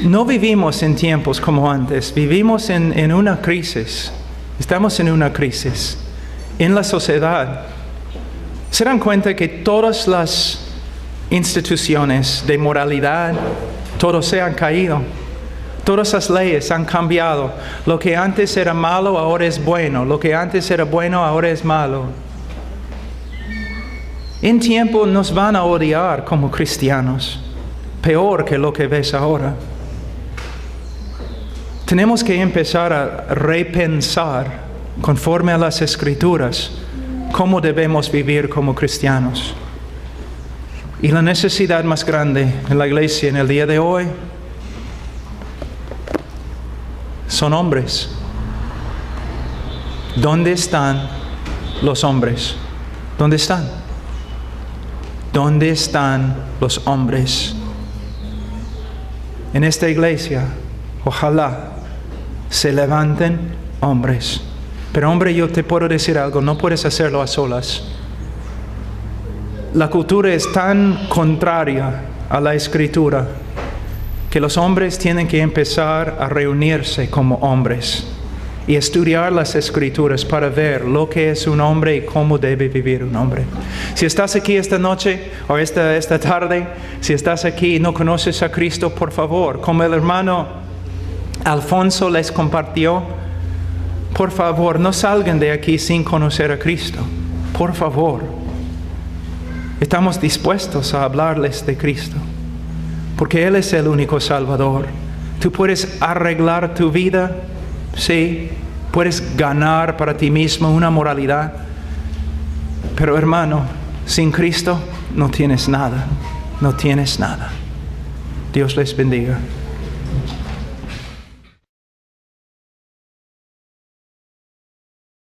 No vivimos en tiempos como antes, vivimos en una crisis. Estamos en una crisis en la sociedad. ¿Se dan cuenta que todas las instituciones de moralidad, todos se han caído? Todas las leyes han cambiado. Lo que antes era malo ahora es bueno. Lo que antes era bueno ahora es malo. En tiempo nos van a odiar como cristianos, peor que lo que ves ahora. Tenemos que empezar a repensar, conforme a las Escrituras, cómo debemos vivir como cristianos. Y la necesidad más grande en la iglesia en el día de hoy son hombres. ¿Dónde están los hombres? ¿Dónde están? ¿Dónde están los hombres? En esta iglesia, ojalá se levanten hombres. Pero hombre, yo te puedo decir algo, no puedes hacerlo a solas. La cultura es tan contraria a la Escritura que los hombres tienen que empezar a reunirse como hombres y estudiar las Escrituras para ver lo que es un hombre y cómo debe vivir un hombre. Si estás aquí esta noche o esta tarde, si estás aquí y no conoces a Cristo, por favor, como el hermano Alfonso les compartió, por favor, no salgan de aquí sin conocer a Cristo. Por favor. Estamos dispuestos a hablarles de Cristo, porque Él es el único Salvador. Tú puedes arreglar tu vida, sí, puedes ganar para ti mismo una moralidad, pero hermano, sin Cristo no tienes nada, no tienes nada. Dios les bendiga.